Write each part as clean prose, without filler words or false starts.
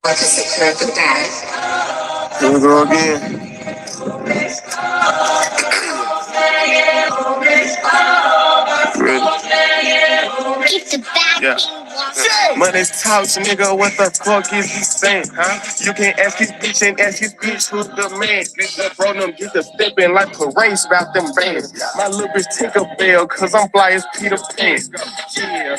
What has occurred with that? Here we go again. Keep the back. Yeah. Money's talks, nigga, what the fuck is he saying, huh? You can't ask his bitch and ask his bitch who's the man. Get the bro, them get the stepping like parades about them bands. My little bitch Tinkerbell, cause I'm fly as Peter Pan. Yeah,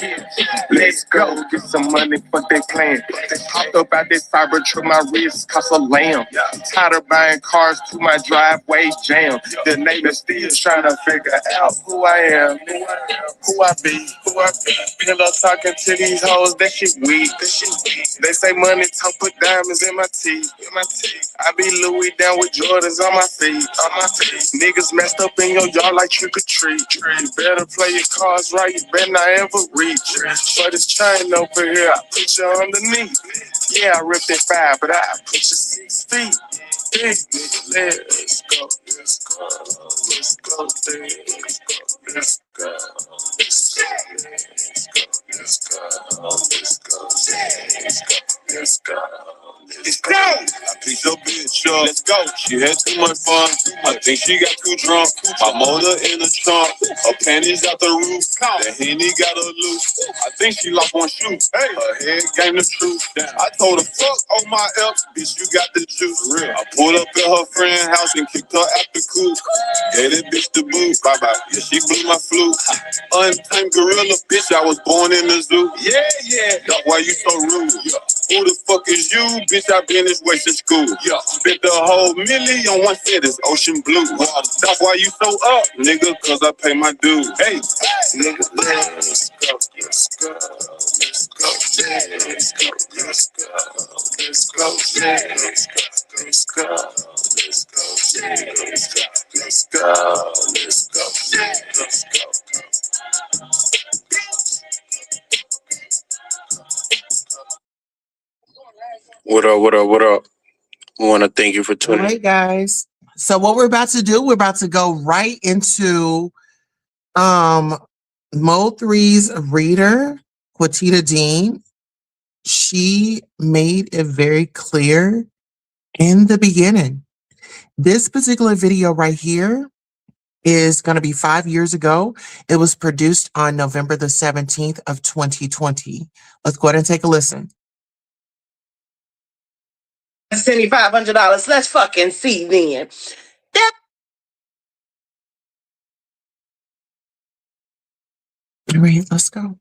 let's go, get some money for that plan. Hopped up out this cyber truck, my wrist cost a lamb. Tired of buying cars to my driveway jam. The neighbors still trying to figure out who I am, who I be. Pillow talking to these hoes, that shit weak. They say money talk, put diamonds in my teeth. I be Louis down with Jordans on my feet. Niggas messed up in your yard like trick or treat. You better play your cards right, you better not ever reach. For this chain over here, I put you underneath. Yeah, I ripped it 5, but I put you 6 feet. Big nigga, let's go, let's go, let's go, let's go, let's go, let's go, let's go, let's go, let's go. I picked your bitch up, let's go. She had too much fun, I think she got too drunk. My motor in the trunk, her panties out the roof. The Henny got her loose, I think she lost one shoe. Her head game the truth. I told her, fuck on my F, bitch, you got the juice. I pulled up at her friend's house and kicked her out the coop. Gave that bitch the boot, bye-bye, yeah, she blew my flute. Untamed gorilla, bitch, I was born in the zoo. Yeah, that's why you so rude. Who the fuck is you, bitch, I been this way since school. Spent the whole million on one sentence, ocean blue. That's why you so up, nigga, cause I pay my dues. Hey, nigga, let's go, let's go, let's go, let's go, let's go, let's go, let's go, let's go, let's go, let's go, let's go, let's go. What up, what up, what up? We want to thank you for tuning in. All right, guys. So what we're about to do, we're about to go right into Mo 3's reader, Quatita Dean. She made it very clear in the beginning. This particular video right here is going to be 5 years ago. It was produced on November the 17th of 2020. Let's go ahead and take a listen. $7,500. Let's fucking see then. All right, let's go.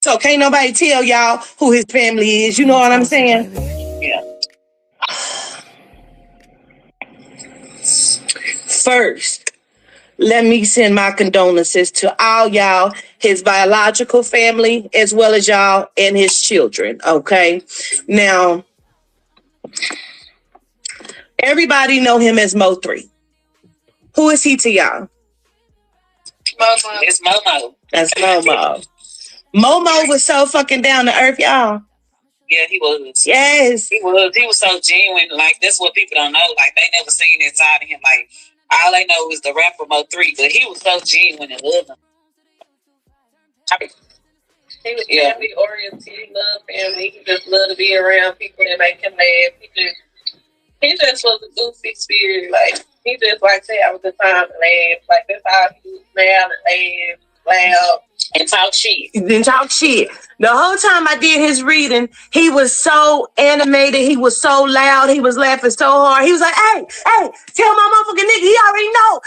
So can't nobody tell y'all who his family is. You know what I'm saying? Yeah. First, let me send my condolences to all y'all, his biological family, as well as y'all and his children, okay? Now, everybody know him as Mo 3. Who is he to y'all? Momo. It's Momo. That's Momo. Momo was so fucking down to earth, y'all. Yeah, he was. Yes. He was so genuine. Like, that's what people don't know. Like, they never seen that side of him. Like, all they know is the rapper Mo 3, but he was so genuine and loving. He was family oriented. He loved family. He just loved to be around people that make him laugh. He just was a goofy spirit. Like, he just like to have a good time and laugh. Like, that's how he was, smile and laugh, loud. And talk shit. Then talk shit. The whole time I did his reading, he was so animated. He was so loud. He was laughing so hard. He was like, hey, tell my motherfucking nigga, he already know.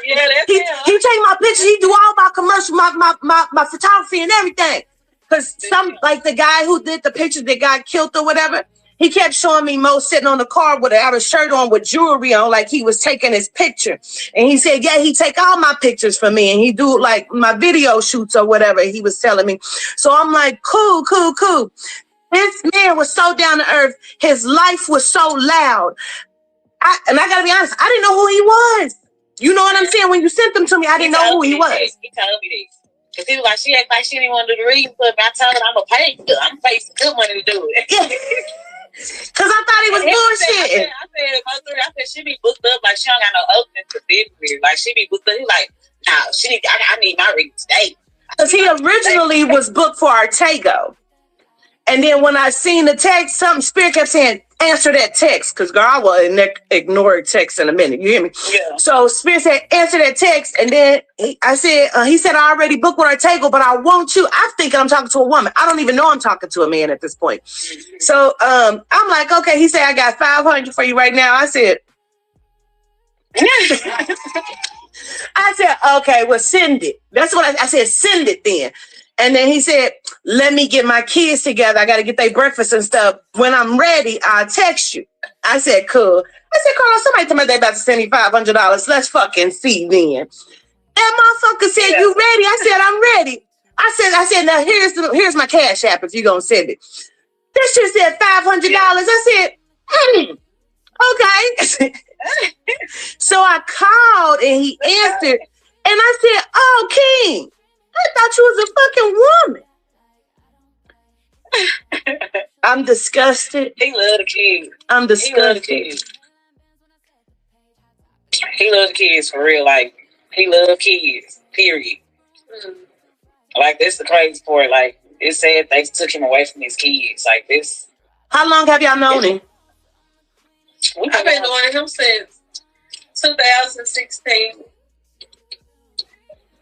Yeah, that's him. He take my pictures. He do all my commercial, my photography and everything. Because some, like the guy who did the pictures that got killed or whatever, he kept showing me Mo sitting on the car without a shirt on with jewelry on, like he was taking his picture. And he said, yeah, he take all my pictures for me. And he do like my video shoots or whatever he was telling me. So I'm like, cool. This man was so down to earth. His life was so loud. And I gotta be honest, I didn't know who he was. You know what I'm saying? When you sent them to me, I didn't know who he was. He told me this. Because he was like, she act like she didn't want to do the reading, but I told her I'm going to pay you. I'm going to pay some good money to do it. Because I thought he was bullshit. I said, she be booked up like she don't got no opening for February. Like, she be booked up. He like, nah, I need my reading today. Because he originally was booked for Artego. And then when I seen the text, something Spirit kept saying, answer that text. Because girl, I will ignore text in a minute. You hear me? Yeah. So Spirit said, answer that text. And then he said, I already booked with our table, but I want you. I'm thinking I'm talking to a woman. I don't even know I'm talking to a man at this point. So I'm like, okay. He said, I got 500 for you right now. I said, okay, well, send it. That's what I said, send it then. And then he said, let me get my kids together. I got to get their breakfast and stuff. When I'm ready, I'll text you. I said, cool. I said, Carl, somebody told me they about to send me $500. Let's fucking see then. That motherfucker said, you ready? I said, I'm ready. I said, now here's my cash app if you're going to send it. This shit said $500. I said, okay. So I called and he answered. And I said, oh, King, I thought you was a fucking woman. I'm disgusted. He love the kids. I'm disgusted. He love the kids. He love the kids for real. Like, he love kids, period. Like, that's the crazy part. Like, it's sad they took him away from his kids. Like, this. How long have y'all known him? I've been knowing him since 2016.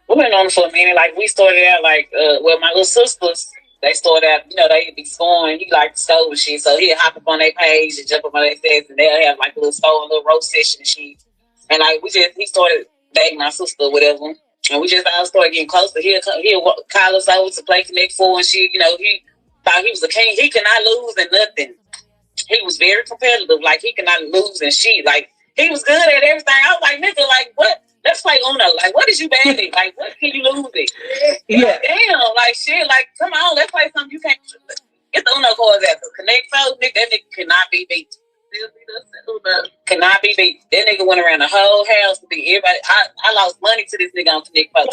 We've been on it for a minute. Like, we started out, like, well, my little sisters, they started out, you know, they'd be scoring. He liked to sew and shit. So he'd hop up on their page and jump up on their stats, and they'll have, like, a little sew, a little roast session and shit. And, like, he started dating my sister or whatever. And we just all started getting closer. He'll call us over to play Connect 4 and shit. You know, he thought he was a king. He could not lose in nothing. He was very competitive. Like, he could not lose in shit. Like, he was good at everything. I was like, nigga, like, what? Let's play Uno. Like, what is you bad at? Like, what can you lose it? Yeah. Like, damn, like, shit. Like, come on, let's play something you can't. Get the Uno cards out. Connect 4, nigga, that nigga cannot be beat. Cannot be beat. That nigga went around the whole house to beat everybody. I lost money to this nigga on Connect 4.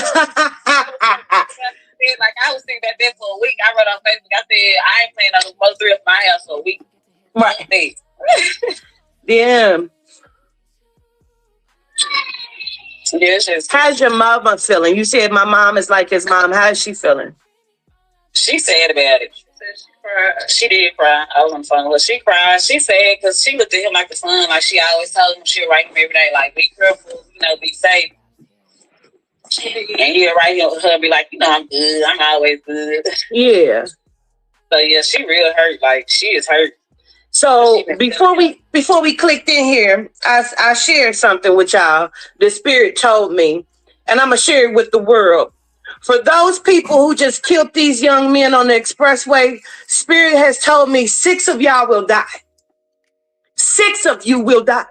Like, I was thinking about that for a week. I wrote on Facebook, I said, I ain't playing on the most 3 of my house for a week. Right. Damn. Yeah, how's your mama feeling? You said my mom is like his mom. How is she feeling? She's sad about it. She did cry. I was on the phone with her. She cried. She said because she looked at him like the son. Like she always told him, she'll write him every day. Like, be careful, you know, be safe. And he'll write her and be like, you know, I'm good. I'm always good. Yeah. So yeah, she real hurt. Like, she is hurt. So before we clicked in here, I shared something with y'all. The Spirit told me, and I'm gonna share it with the world. For those people who just killed these young men on the expressway, Spirit has told me 6 of y'all will die. 6 of you will die.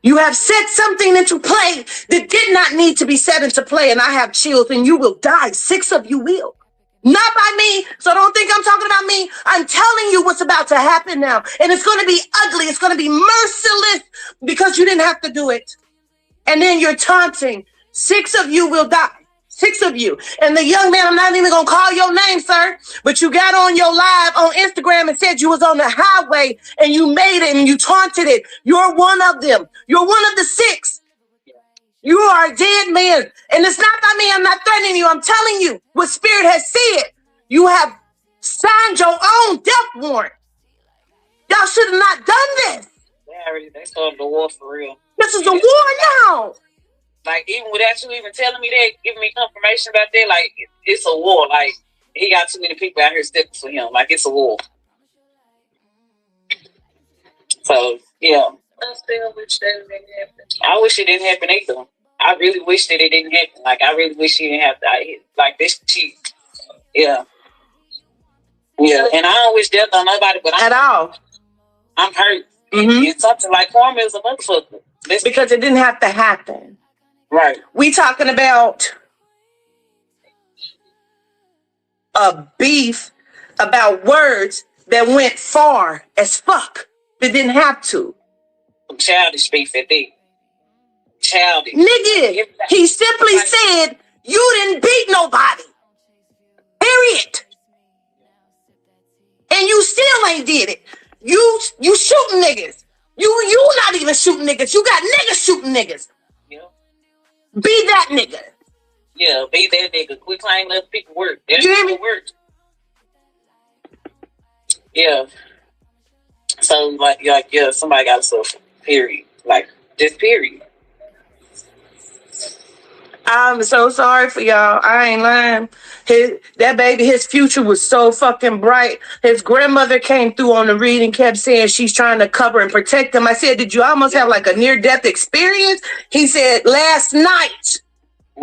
You have set something into play that did not need to be set into play, and I have chills, and you will die. 6 of you will. Not by me, so don't think I'm talking about me. I'm telling you what's about to happen now. And it's going to be ugly. It's going to be merciless because you didn't have to do it. And then you're taunting. 6 of you will die. 6 of you. And the young man, I'm not even going to call your name, sir, but you got on your live on Instagram and said you was on the highway and you made it and you taunted it. You're one of them. You're one of the 6. You are a dead man. And it's not by me. I'm not threatening you. I'm telling you what Spirit has said. You have signed your own death warrant. Y'all should have not done this. They started the war for real. This is a war now. Like, even without you even telling me that, giving me confirmation about that, like, it's a war. Like, he got too many people out here stepping for him. Like, it's a war. So, yeah. I still wish that didn't happen. I wish it didn't happen either. I really wish that it didn't happen. Like, I really wish he didn't have to. Like, this cheat. Yeah. Yeah. And I don't wish death on nobody, but at all. I'm hurt. Mm-hmm. It's something like karma is a motherfucker. Because it didn't have to happen. Right. We talking about a beef about words that went far as fuck. That didn't have to. Childish beef at that. Childish. Nigga, he simply said, you didn't beat nobody. Period. And you still ain't did it. You shooting niggas. You not even shooting niggas. You got niggas shooting niggas. Yeah. Be that nigga. Yeah, be that nigga. Quit claiming other people work. That's you hear me? Work. Yeah. So like yeah, somebody got to suffer. Period. Like just period. I'm so sorry for y'all. I ain't lying. That baby, his future was so fucking bright. His grandmother came through on the read and kept saying she's trying to cover and protect him. I said, did you almost have like a near-death experience? He said, last night,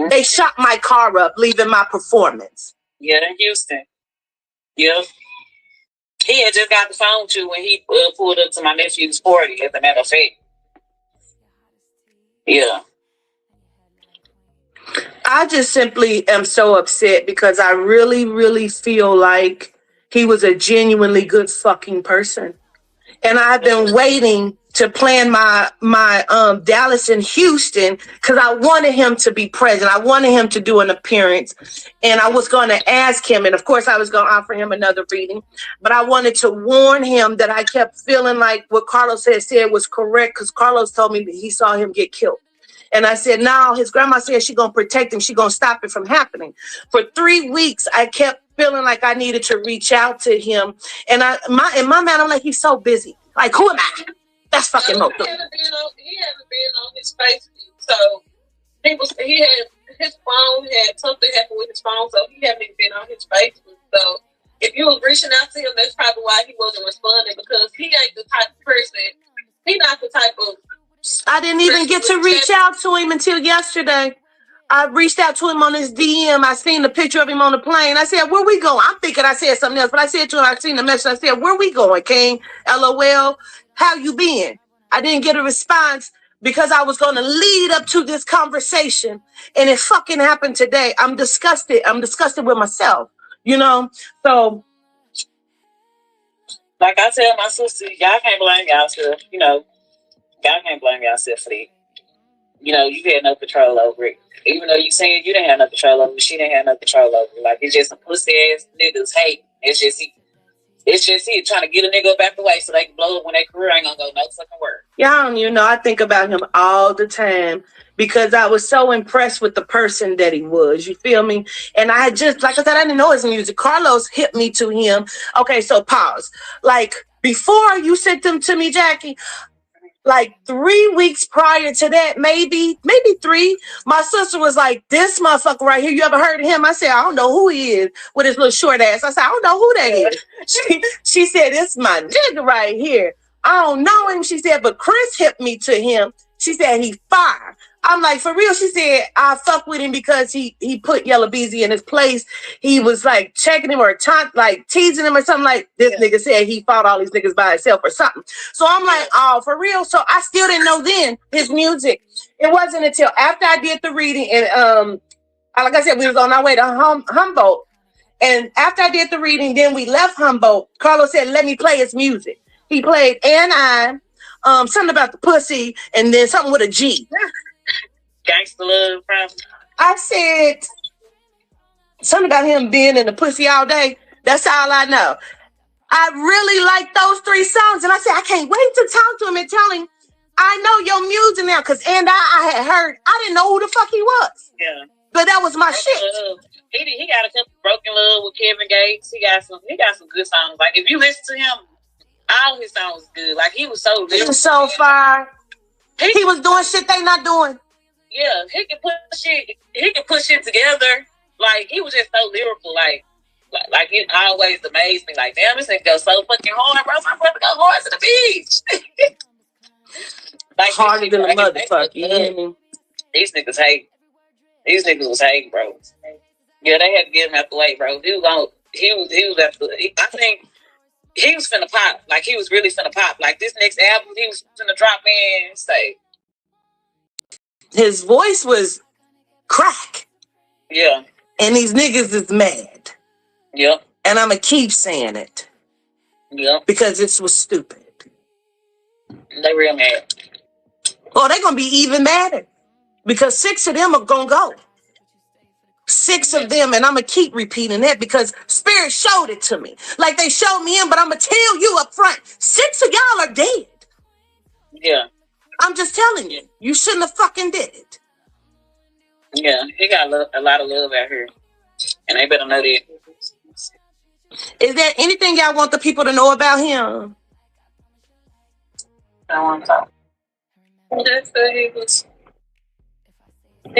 they shot my car up, leaving my performance. Yeah, in Houston. Yeah. He had just got the phone with you when he pulled up to my nephew's party, as a matter of fact. Yeah. I just simply am so upset because I really, really feel like he was a genuinely good fucking person. And I've been waiting to plan my Dallas and Houston because I wanted him to be present. I wanted him to do an appearance. And I was going to ask him, and of course I was going to offer him another reading, but I wanted to warn him that I kept feeling like what Carlos had said was correct because Carlos told me that he saw him get killed. And I said, no, his grandma said she's going to protect him. She's going to stop it from happening. For 3 weeks, I kept feeling like I needed to reach out to him. And my mind, I'm like, he's so busy. Like, who am I? That's fucking Mo. He hasn't been on his Facebook. So he had his phone, had something happen with his phone, so he hasn't been on his Facebook. So if you was reaching out to him, that's probably why he wasn't responding, because he ain't the type of person. He not the type of. I didn't even get to reach out to him until yesterday. I reached out to him on his DM. I seen the picture of him on the plane. I said, where we going? I'm thinking I said something else, but I said to him, I seen the message. I said, where we going, King? LOL. How you been? I didn't get a response because I was going to lead up to this conversation, and it fucking happened today. I'm disgusted. I'm disgusted with myself, you know? So. Like I tell my sister, y'all can't blame yourself, you know. Y'all can't blame yourself for that. You know, you had no control over it. Even though you saying you didn't have no control over it, she didn't have no control over it. Like, it's just some pussy ass niggas hate. It's just he trying to get a nigga back away so they can blow up when their career ain't gonna go no fucking work. Y'all don't even know, I think about him all the time because I was so impressed with the person that he was. You feel me? And I just, like I said, I didn't know his music. Carlos hit me to him. Okay, so pause. Like, before you sent them to me, Jackie, like 3 weeks prior to that, maybe 3, my sister was like, this motherfucker right here, you ever heard of him? I said, I don't know who he is with his little short ass. I said, I don't know who that is. She said, it's my nigga right here. I don't know him. She said, but Chris hit me to him. She said, he fire. I'm like, for real? She said, I fuck with him because he put Yella Beezy in his place. He was like checking him or like teasing him or something, like this nigga said he fought all these niggas by himself or something. So I'm like, oh, for real? So I still didn't know then his music. It wasn't until after I did the reading and like I said, we was on our way to Humboldt. And after I did the reading, then we left Humboldt. Carlos said, let me play his music. He played something about the pussy, and then something with a G. Gangsta love, probably. I said something about him being in the pussy all day. That's all I know. I really like those 3 songs, and I said I can't wait to talk to him and tell him I know your music now, because I had heard. I didn't know who the fuck he was. Yeah, but that was my shit. He got a couple Broken Love with Kevin Gates. He got some good songs. Like if you listen to him, all his songs was good. Like he was so fire. He was doing shit they not doing. Yeah, he can put shit together. Like he was just so lyrical. Like it always amazed me. Like, damn, this nigga goes so fucking hard, bro. My brother go hard to the beach. Like harder than a motherfucker. You hear me? These niggas hate. These niggas was hating, bro. Yeah, they had to get him out the way, bro. He was I think he was finna pop. Like he was really finna pop. Like this next album, he was finna drop in and say. His voice was crack. Yeah. And these niggas is mad. Yep. And I'ma keep saying it. Yep. Because this was stupid. They real mad. Well, they're gonna be even madder. Because 6 of them are gonna go. 6 of them, and I'm gonna keep repeating that because Spirit showed it to me. Like they showed me in, but I'm gonna tell you up front, 6 of y'all are dead. Yeah. I'm just telling you, you shouldn't have fucking did it. Yeah, he got a lot of love out here, and they better know that. Is there anything y'all want the people to know about him? I want to talk. Just that he was.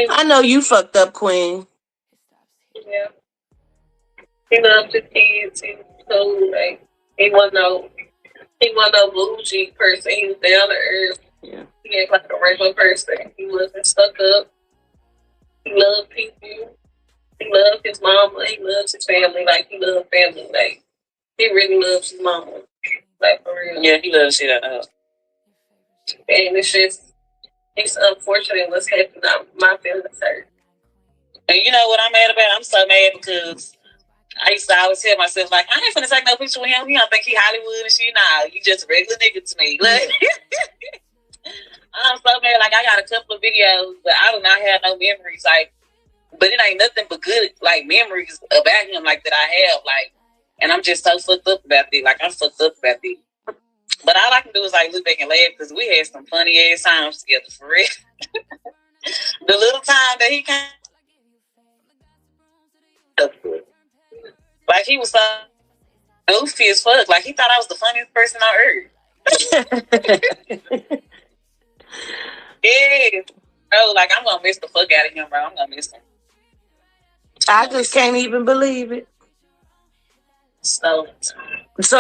I know you fucked up, Queen. Yeah. He loved his kids. He was cool. Like, he wasn't no bougie person. He was down to earth. Yeah. He ain't like a regular person. He wasn't stuck up. He loved people. He loved his mama. He loves his family. Like, he loved family. Like, he really loves his mama. Like, for real. Yeah, he loves shit out of her. And it's unfortunate what's happening. My feelings hurt. And you know what I'm mad about? I'm so mad because I used to always tell myself, like, I ain't finna take no picture with him. He don't think he Hollywood and shit. Nah, you just a regular nigga to me. Like, I'm so mad. Like, I got a couple of videos, but I do not have no memories. Like, but it ain't nothing but good, like, memories about him, like, that I have. Like, and I'm just so fucked up about it. Like, I'm fucked up about it. But all I can do is, like, look back and laugh because we had some funny ass times together, for real. The little time that he came, like, he was so goofy as fuck. Like, he thought I was the funniest person on earth. Yeah. Bro, like, I'm gonna miss the fuck out of him, bro. I'm gonna miss him. I just can't even believe it. So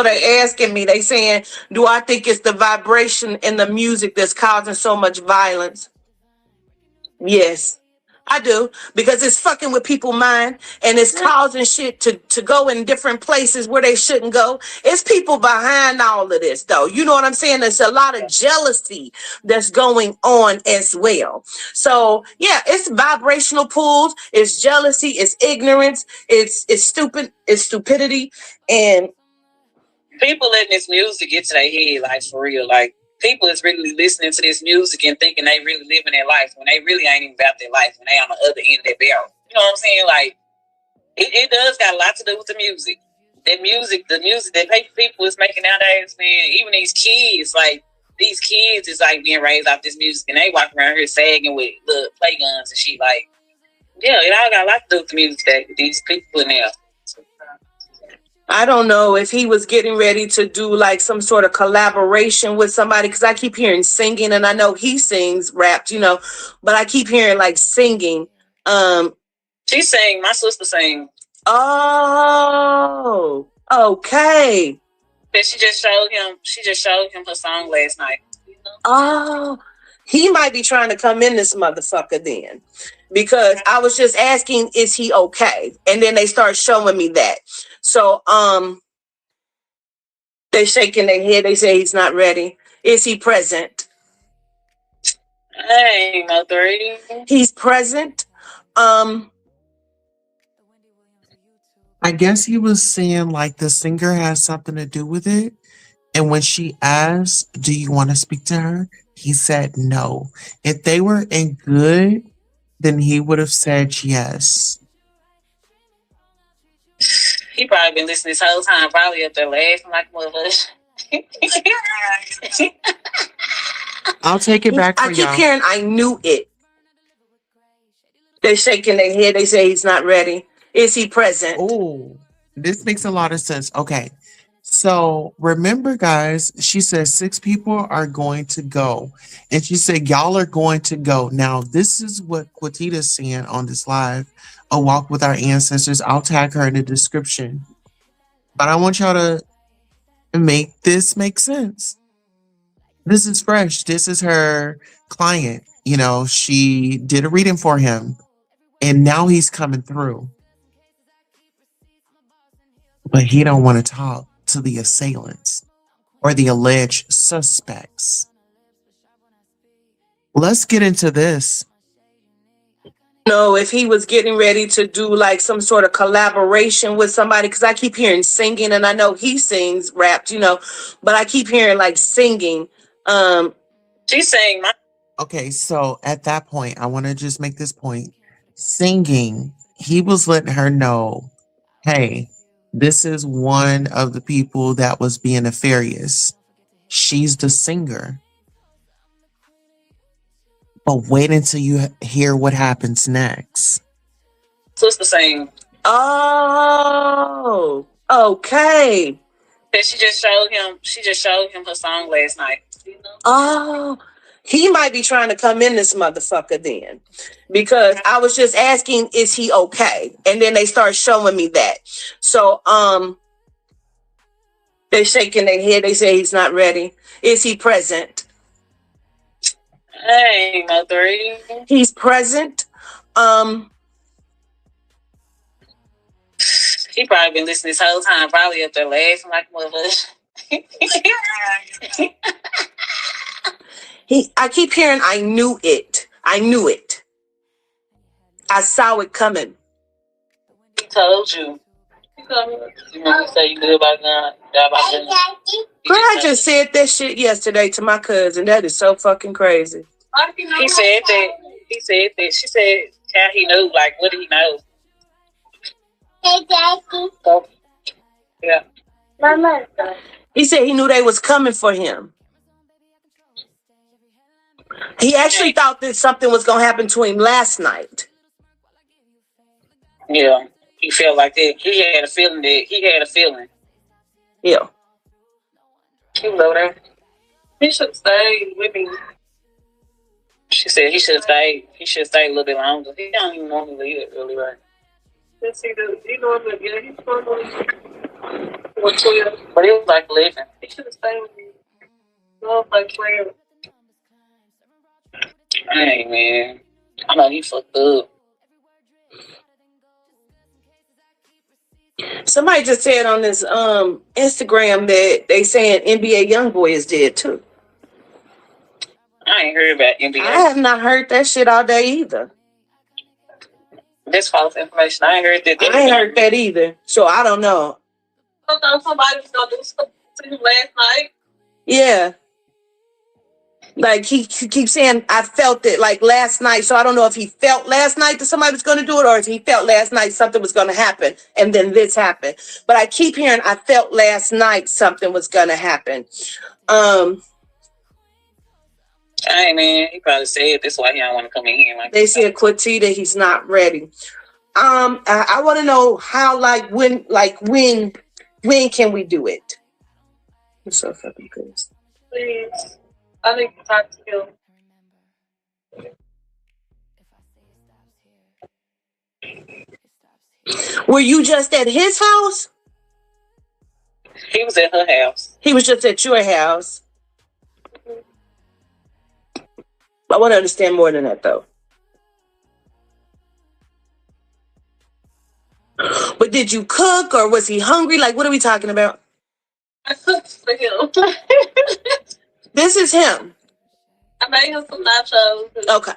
they asking me, they saying, do I think it's the vibration in the music that's causing so much violence? Yes, I do, because it's fucking with people's mind and it's causing shit to go in different places where they shouldn't go. It's people behind all of this, though. You know what I'm saying? There's a lot of jealousy that's going on as well. So yeah, it's vibrational pulls, it's jealousy, it's ignorance, it's stupidity, and people letting this music get to their head, like, for real. Like, people is really listening to this music and thinking they really living their life when they really ain't even about their life when they on the other end of that barrel. You know what I'm saying? Like, it does got a lot to do with the music. The music that people is making nowadays, man, even these kids is like being raised off this music and they walk around here sagging with little play guns and shit. Like, yeah, it all got a lot to do with the music that these people in there. I don't know if he was getting ready to do like some sort of collaboration with somebody, because I keep hearing singing, and I know he sings, rapped, you know, but I keep hearing like singing. She sang, my sister sang. Oh, okay. But she just showed him her song last night. Oh, he might be trying to come in this motherfucker then, because I was just asking, is he okay? And then they start showing me that. So, they shaking their head. They say he's not ready. Is he present? Hey, Mo3. He's present. I guess he was saying like the singer has something to do with it. And when she asked, do you want to speak to her? He said no. If they were in good, then he would have said yes. He probably been listening this whole time, probably up there laughing like motherfucker. I'll take it back for I keep y'all. hearing, I knew it. They're shaking their head. They say he's not ready. Is he present? Oh, this makes a lot of sense. Okay. So remember, guys, she said 6 people are going to go. And she said, y'all are going to go. Now, this is what Quatita's saying on this live, A Walk with Our Ancestors. I'll tag her in the description. But I want y'all to make this make sense. This is fresh. This is her client. You know, she did a reading for him. And now he's coming through. But he don't want to talk to the assailants or the alleged suspects. Let's get into this. No, if he was getting ready to do like some sort of collaboration with somebody, because I keep hearing singing, and I know he sings, rapped, you know, but I keep hearing like singing. She sang my. Okay, so at that point, I want to just make this point. Singing, he was letting her know, hey, this is one of the people that was being nefarious. She's the singer. But wait until you hear what happens next. Sister sang. Oh, Okay. That she just showed him her song last night. Oh, he might be trying to come in this motherfucker then. Because I was just asking, is he okay? And then they start showing me that. So they're shaking their head. They say he's not ready. Is he present? Hey, Mother. He's present. He probably been listening this whole time, probably up there laughing like mother. I keep hearing, I knew it. I knew it. I saw it coming. He told you. You know, he said you good about gun. Girl, I just said that shit yesterday to my cousin. That is so fucking crazy. He said that. He said that. She said how he knew. Like, what did he know? Hey, Daddy. So, yeah. Mama. He said he knew they was coming for him. He actually thought that something was going to happen to him last night. Yeah. He felt like that. He had a feeling. Yeah. He was over there. He should stay with me. She said he should have stayed. He should have stayed a little bit longer. He don't even normally leave it really right. Let's see, he's normally 12. But it was like 11. He should have stayed with me. No, like 12. Hey, man. I know he fucked up. Somebody just said on this Instagram that they saying NBA YoungBoy is dead too. I ain't heard about NBA. I have not heard that shit all day either. That's false information. I ain't heard that. I ain't heard that either. So I don't know. I thought somebody was gonna do something to him last night. Yeah. Like he keeps saying, I felt it like last night. So I don't know if he felt last night that somebody was going to do it or if he felt last night something was going to happen and then this happened. But I keep hearing, I felt last night something was going to happen. Hey, man, he probably said that's why he don't want to come in here. Like they said Quatita, he's not ready. I want to know how, when can we do it? I'm so fucking good. Please. I need to talk to him. Were you just at his house? He was at her house. He was just at your house. I want to understand more than that, though. But did you cook or was he hungry? Like, what are we talking about? I cooked for him. This is him. I made him some nachos. Okay.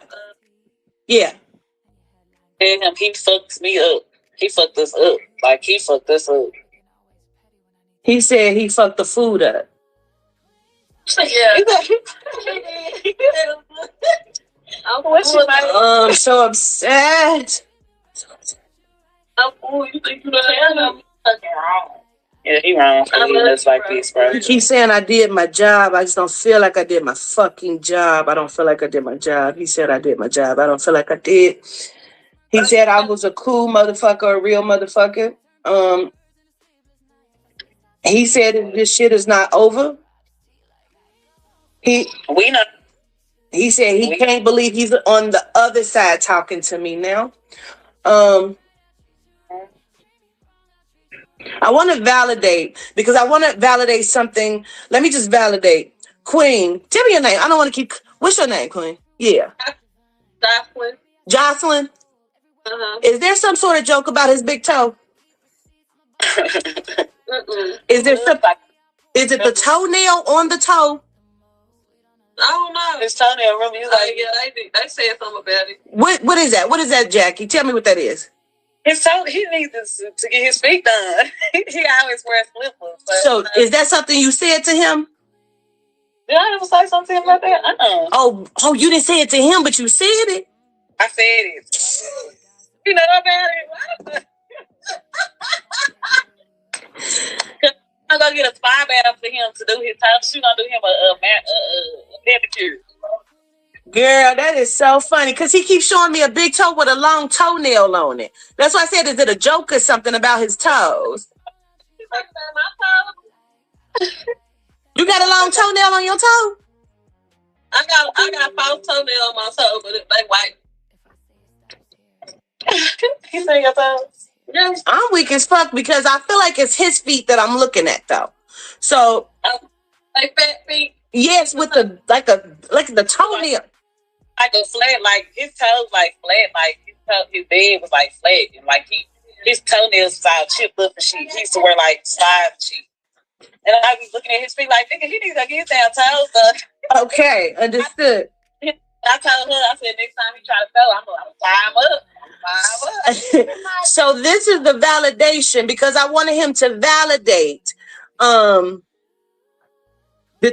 Yeah. And he fucked me up. He fucked us up. Like, he fucked us up. He said he fucked the food up. Yeah. I'm so upset. You think you know fucking wrong. Yeah, he wrong for leaving us like this, bro. He keeps saying I did my job. I just don't feel like I did my fucking job. I don't feel like I did my job. He said I did my job. I don't feel like I did. He said I was a cool motherfucker, a real motherfucker. He said this shit is not over. He said he can't believe he's on the other side talking to me now. I want to validate because I want to validate something. Let me just validate. Queen, tell me your name. I don't want to keep. What's your name, Queen? Yeah. Jocelyn. Jocelyn? Uh-huh. Is there some sort of joke about his big toe? Is there some? Is it the toenail on the toe? I don't know. His toenail, remember? He's like, yeah, they said something about it. What is that? What is that, Jackie? Tell me what that is. his toe, he needs to get his feet done. He always wears slippers. So is that something you said to him? Did I ever say something about that? Oh, you didn't say it to him, but you said it. I said it. You know about it? I'm gonna get a spa bath for him to do his toe. She's gonna do him a pedicure. Girl, that is so funny because he keeps showing me a big toe with a long toenail on it. That's why I said, is it a joke or something about his toes? You got a long toenail on your toe? I got false toenail on my toe, but it's like white. You say your toes? Yes. I'm weak as fuck because I feel like it's his feet that I'm looking at though. So like fat feet. Yes, with the like the toenail. Like a flat, like his toes like flat, like his bed was like flat, and like his toenails was all chipped up and shit. He used to wear like slides and shit. And I was looking at his feet like, nigga, he needs to get his damn toes done. Okay, understood. I told her, I said, next time he try to go, I'm gonna tie him up. So this is the validation because I wanted him to validate that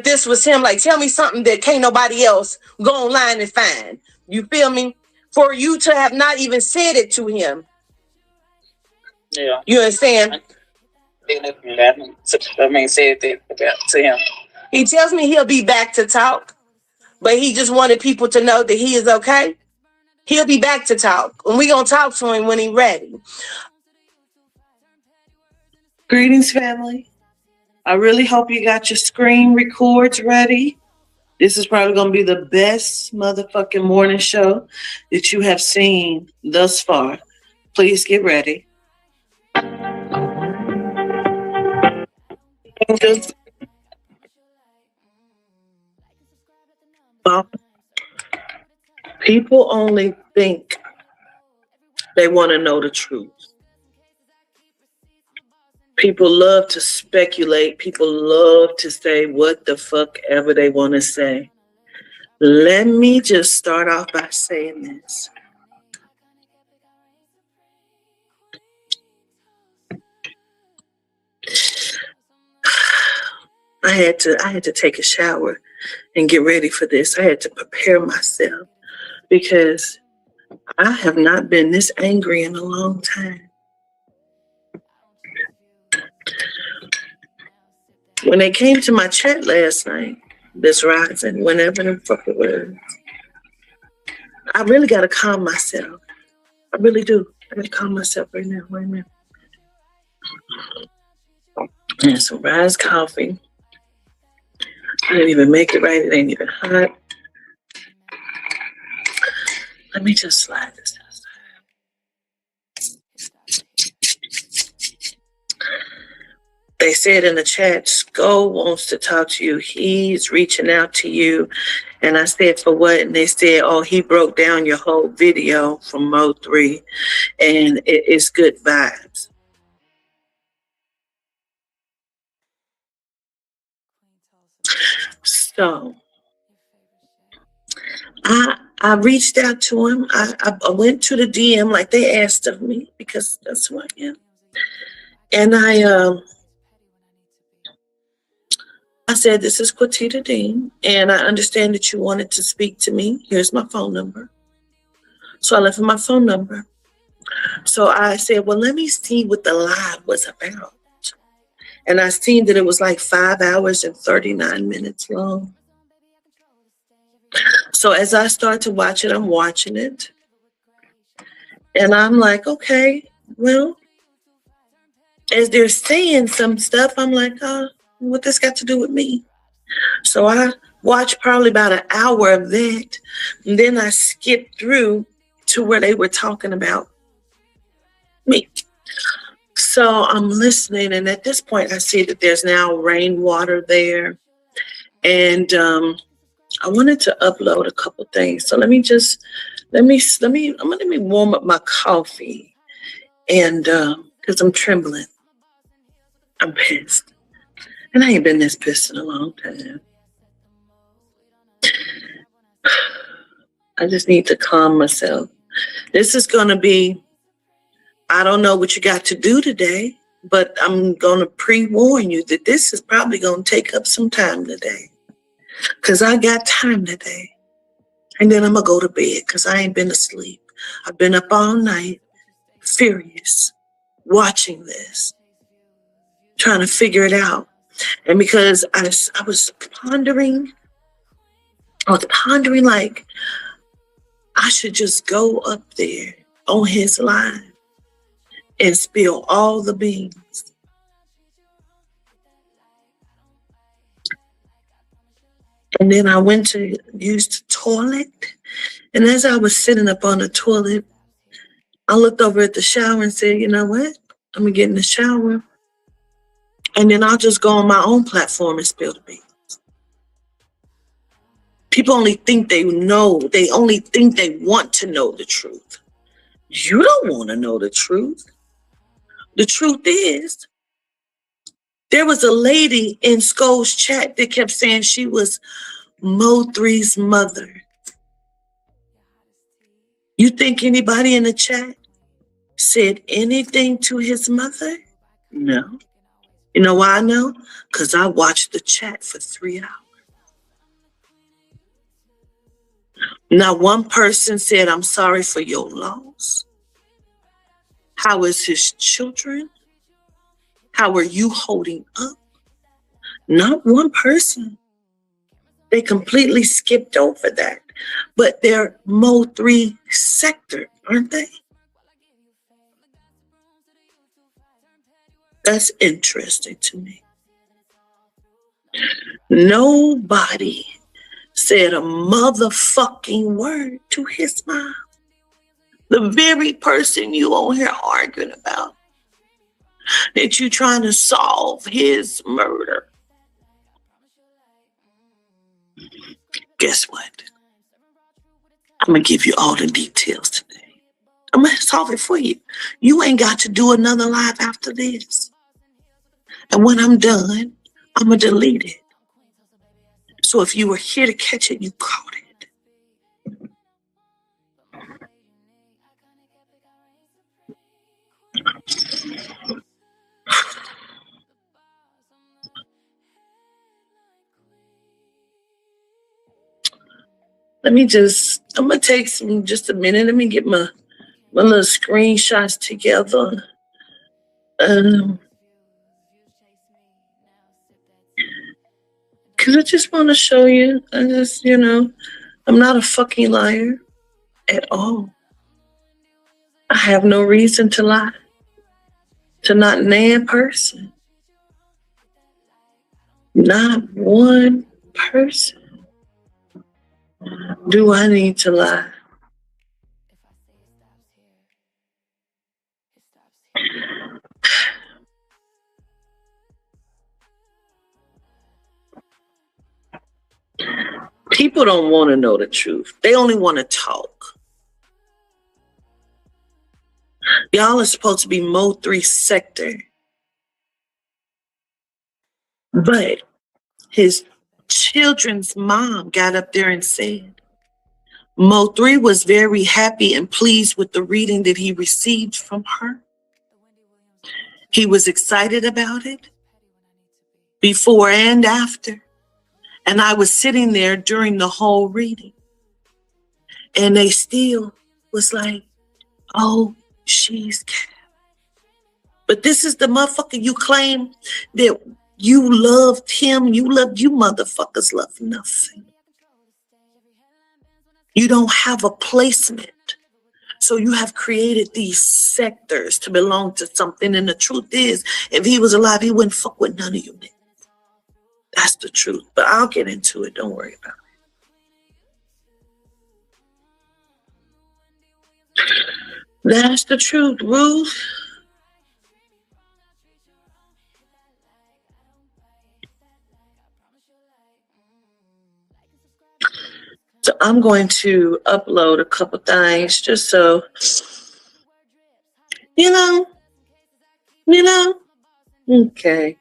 this was him. Like, tell me something that can't nobody else go online and find. You feel me? For you to have not even said it to him. Yeah. You understand? I mean, said that to him. He tells me he'll be back to talk, but he just wanted people to know that he is okay. He'll be back to talk, and we're going to talk to him when he's ready. Greetings, family. I really hope you got your screen records ready. This is probably going to be the best motherfucking morning show that you have seen thus far. Please get ready. People only think they want to know the truth. People love to speculate. People love to say what the fuck ever they want to say. Let me just start off by saying this. I had to take a shower and get ready for this. I had to prepare myself because I have not been this angry in a long time. When they came to my chat last night, this rising, whenever the fuck it was, I really got to calm myself. I really do. I got to calm myself right now. Wait a minute. And some Rise coffee. I didn't even make it right. It ain't even hot. Let me just slide this outside. They said in the chat, Sko wants to talk to you. He's reaching out to you. And I said, for what? And they said, oh, he broke down your whole video from Mode 3. And it's good vibes. So I reached out to him. I went to the DM like they asked of me because that's who I am. And I said, this is Quatita Dean, and I understand that you wanted to speak to me. Here's my phone number. So I left him my phone number. So I said, well, let me see what the live was about. And I seen that it was like 5 hours and 39 minutes long. So as I start to watch it, I'm watching it. And I'm like, okay, well, as they're saying some stuff, I'm like, oh, what this got to do with me? So I watched probably about an hour of that. And then I skipped through to where they were talking about me. So I'm listening. And at this point, I see that there's now rainwater there. And I wanted to upload a couple things. So let me warm up my coffee. And because I'm trembling. I'm pissed. And I ain't been this pissed in a long time. I just need to calm myself. This is going to be, I don't know what you got to do today, but I'm going to pre-warn you that this is probably going to take up some time today. Because I got time today. And then I'm going to go to bed because I ain't been asleep. I've been up all night, furious, watching this, trying to figure it out. And because I was pondering like I should just go up there on his line and spill all the beans. And then I went to use the toilet. And as I was sitting up on the toilet, I looked over at the shower and said, you know what? I'm going to get in the shower. And then I'll just go on my own platform and spill the beans. People only think they know. They only think they want to know the truth. You don't want to know the truth. The truth is, there was a lady in Sko's chat that kept saying she was Mo3's mother. You think anybody in the chat said anything to his mother? No. You know why I know? Because I watched the chat for 3 hours. Not one person said, I'm sorry for your loss. How is his children? How are you holding up? Not one person. They completely skipped over that. But they're Mo3 sector, aren't they? That's interesting to me. Nobody said a motherfucking word to his mom. The very person you on here arguing about, that you trying to solve his murder. Guess what? I'm going to give you all the details today. I'm going to solve it for you. You ain't got to do another live after this. And when I'm done, I'm going to delete it. So if you were here to catch it, you caught it. I'm going to take just a minute. Let me get my little screenshots together. Because I just want to show you. I'm not a fucking liar at all. I have no reason to lie to not nan person. Not one person do I need to lie. People don't want to know the truth. They only want to talk. Y'all are supposed to be Mo3 sector. But his children's mom got up there and said, Mo3 was very happy and pleased with the reading that he received from her. He was excited about it before and after. And I was sitting there during the whole reading. And they still was like, oh, she's cat. But this is the motherfucker you claim that you loved him. You motherfuckers love nothing. You don't have a placement. So you have created these sectors to belong to something. And the truth is, if he was alive, he wouldn't fuck with none of you niggas. That's the truth. But I'll get into it. Don't worry about it. That's the truth, Ruth. So I'm going to upload a couple things just so, okay.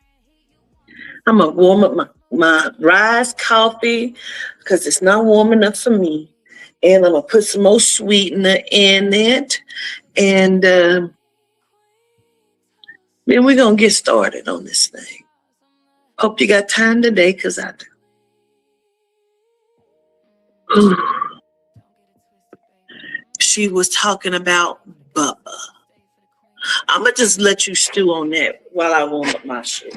I'm going to warm up my Rise coffee because it's not warm enough for me. And I'm going to put some more sweetener in it. And then we're going to get started on this thing. Hope you got time today because I do. She was talking about Bubba. I'm going to just let you stew on that while I warm up my shit.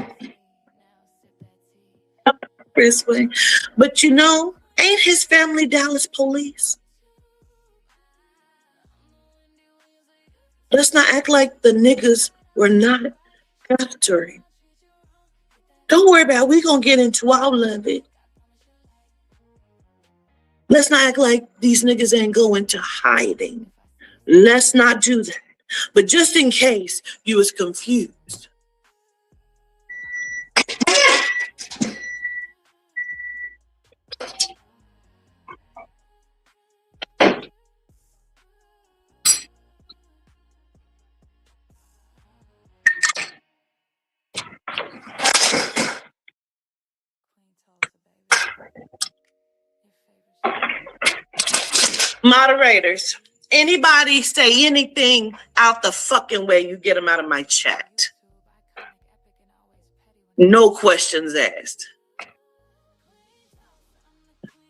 But ain't his family Dallas police? Let's not act like the niggas were not after him. Don't worry about it. We're going to get into all of it. Let's not act like these niggas ain't going to hiding. Let's not do that. But just in case you was confused. Moderators, anybody say anything out the fucking way, you get them out of my chat. No questions asked.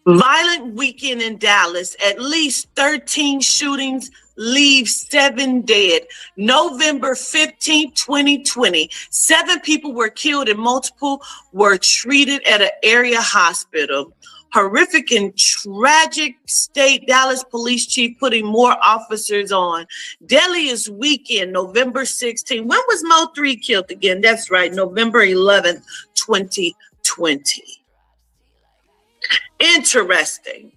Violent weekend in Dallas, at least 13 shootings, leave 7 dead. November 15, 2020, 7 people were killed and multiple were treated at an area hospital. Horrific and tragic state, Dallas police chief putting more officers on. Deadliest weekend, November 16. When was Mo 3 killed again? That's right, November 11th, 2020. Interesting.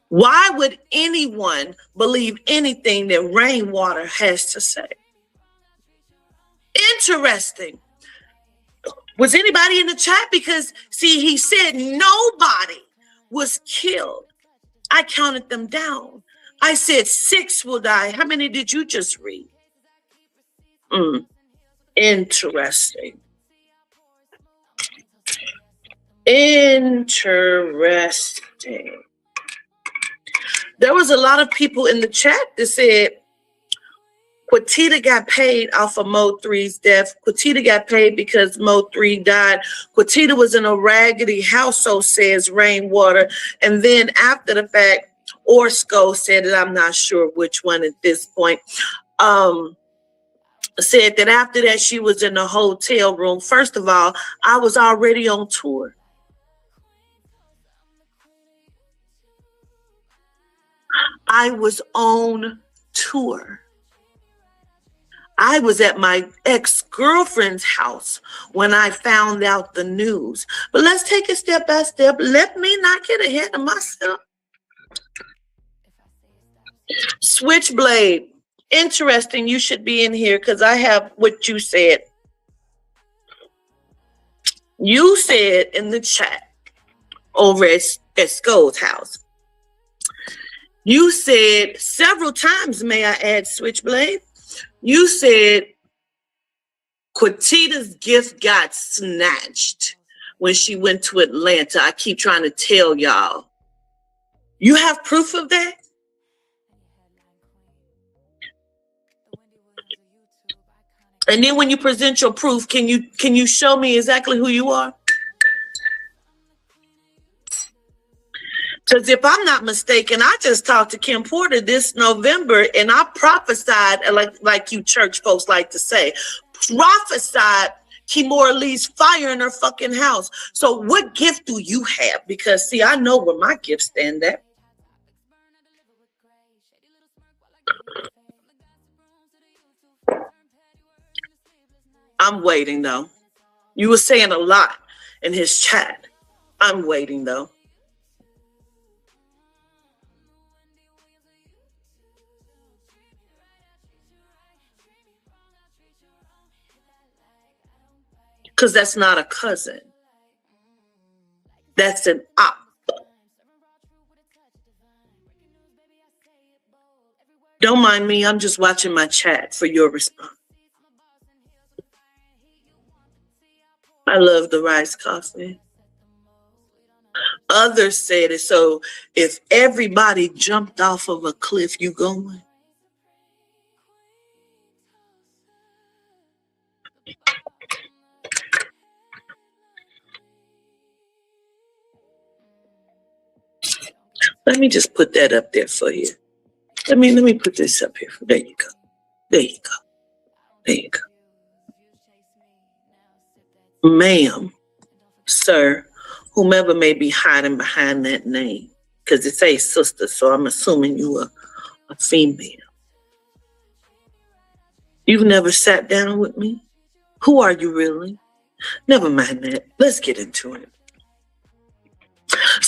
Why would anyone believe anything that Rainwater has to say? Interesting. Was anybody in the chat? Because, see, he said nobody was killed. I counted them down. I said 6 will die. How many did you just read? Interesting. Interesting. There was a lot of people in the chat that said Quatita got paid off of Mo 3's death. Quatita got paid because Mo 3 died. Quatita was in a raggedy household, says Rainwater. And then after the fact, Orsko said that, I'm not sure which one at this point, said that after that she was in a hotel room. First of all, I was already on tour. I was on tour. I was at my ex-girlfriend's house when I found out the news. But let's take it step by step. Let me not get ahead of myself. Switchblade. Interesting. You should be in here because I have what you said. You said in the chat over at Sko's house. You said several times, may I add, Switchblade? You said Quatita's gift got snatched when she went to Atlanta. I keep trying to tell y'all. You have proof of that? And then when you present your proof, can you show me exactly who you are? Because if I'm not mistaken, I just talked to Kim Porter this November and I prophesied, like you church folks like to say, prophesied Kimora Lee's fire in her fucking house. So what gift do you have? Because see, I know where my gifts stand at. I'm waiting though. You were saying a lot in his chat. I'm waiting though. Because that's not a cousin. That's an op. Don't mind me. I'm just watching my chat for your response. I love the rice coffee. Others said it. So if everybody jumped off of a cliff, you going? Let me just put that up there for you. Let me put this up here. There you go. There you go. There you go. Ma'am, sir, whomever may be hiding behind that name, because it says sister, so I'm assuming you are a female. You've never sat down with me? Who are you really? Never mind that. Let's get into it.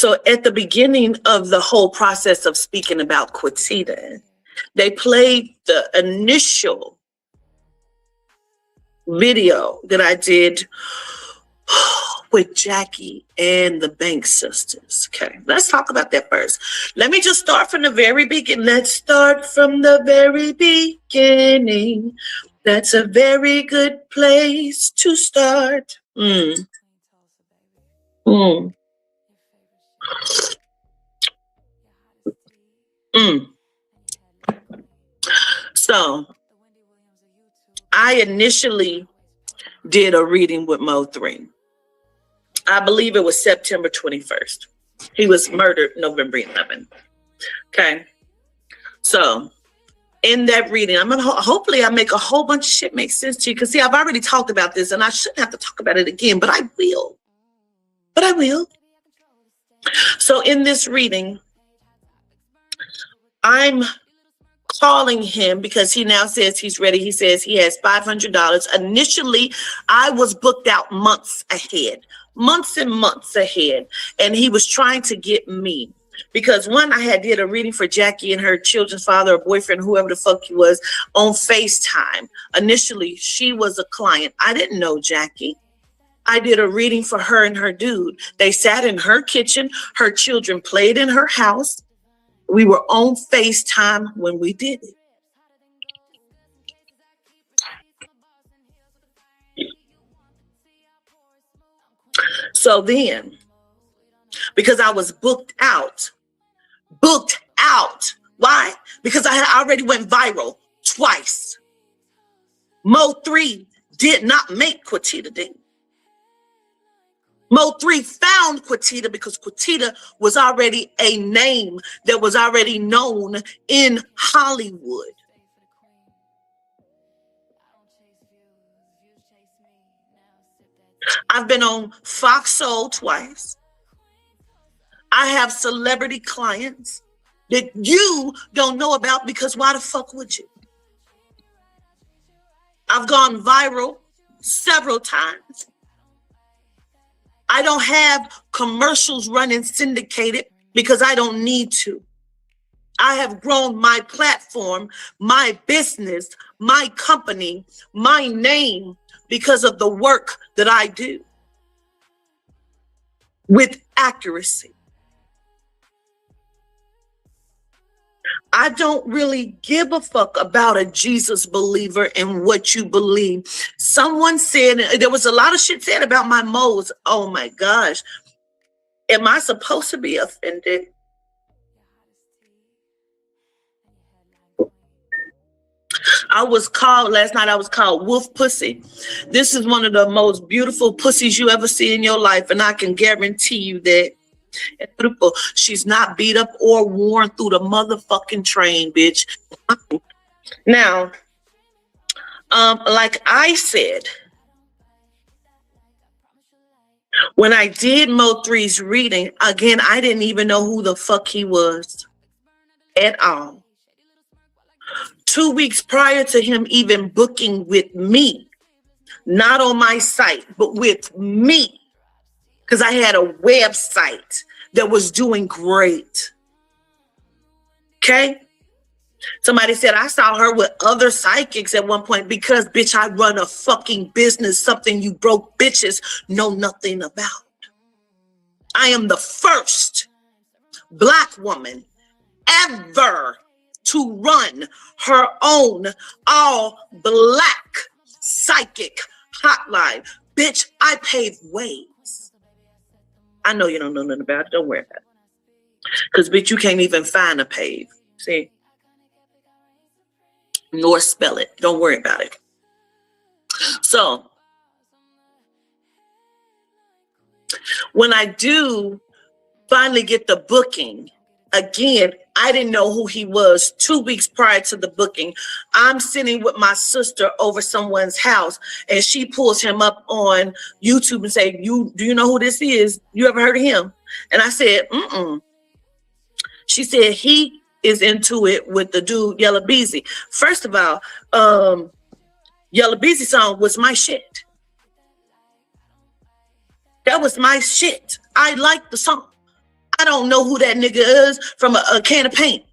So at the beginning of the whole process of speaking about Quatita, they played the initial video that I did with Jackie and the Bank sisters. Okay, let's talk about that first. Let me just start from the very beginning. Let's start from the very beginning. That's a very good place to start. So I initially did a reading with Mo 3. I believe it was September 21st. He was murdered November 11th. Okay. So in that reading, I'm gonna hopefully I make a whole bunch of shit make sense to you. Because see, I've already talked about this and I shouldn't have to talk about it again, but I will. So in this reading, I'm calling him because he now says he's ready. He says he has $500. Initially, I was booked out months and months ahead. And he was trying to get me because one, I had did a reading for Jackie and her children's father or boyfriend, whoever the fuck he was, on FaceTime. Initially, she was a client. I didn't know Jackie. I did a reading for her and her dude. They sat in her kitchen. Her children played in her house. We were on FaceTime when we did it. So then, because I was booked out. Why? Because I had already went viral twice. Mo 3 did not make Quatita Dean. Mo 3 found Quatita because Quatita was already a name that was already known in Hollywood. I've been on Fox Soul twice. I have celebrity clients that you don't know about because why the fuck would you? I've gone viral several times. I don't have commercials running syndicated because I don't need to. I have grown my platform, my business, my company, my name because of the work that I do with accuracy. I don't really give a fuck about a Jesus believer and what you believe. Someone said, there was a lot of shit said about my moles. Oh my gosh. Am I supposed to be offended? I was called last night, I was called wolf pussy. This is one of the most beautiful pussies you ever see in your life. And I can guarantee you that she's not beat up or worn through the motherfucking train, bitch. Now, like I said, when I did Mo 3's reading, again, I didn't even know who the fuck he was at all. 2 weeks prior to him even booking with me, not on my site, but with me, because I had a website that was doing great. Okay? Somebody said, I saw her with other psychics at one point because, bitch, I run a fucking business, something you broke bitches know nothing about. I am the first Black woman ever to run her own all Black psychic hotline. Bitch, I pave ways. I know you don't know nothing about it. Don't worry about it. Because, bitch, you can't even find a pave. See? Nor spell it. Don't worry about it. So, when I do finally get the booking, again, I didn't know who he was 2 weeks prior to the booking. I'm sitting with my sister over someone's house, and she pulls him up on YouTube and say, do you know who this is? You ever heard of him? And I said, She said, he is into it with the dude, Yella Beezy. First of all, Yella Beezy song was my shit. That was my shit. I liked the song. I don't know who that nigga is from a can of paint,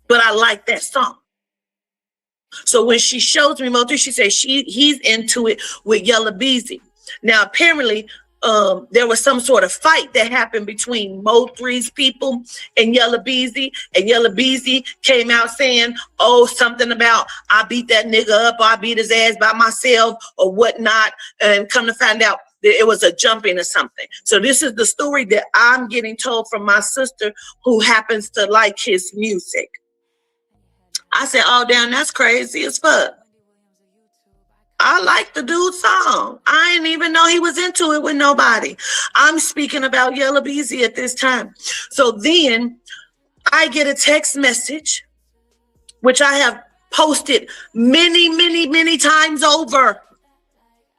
but I like that song. So when she shows me Mo3, she says he's into it with Yella Beezy. Now apparently there was some sort of fight that happened between Mo3's people and Yella Beezy, and Yella Beezy came out saying, oh, something about I beat that nigga up, or I beat his ass by myself or whatnot, and come to find out that it was a jumping or something. So this is the story that I'm getting told from my sister who happens to like his music. I said, oh, damn, that's crazy as fuck. I like the dude's song. I didn't even know he was into it with nobody. I'm speaking about Yella Beezy at this time. So then I get a text message, which I have posted many, many, many times over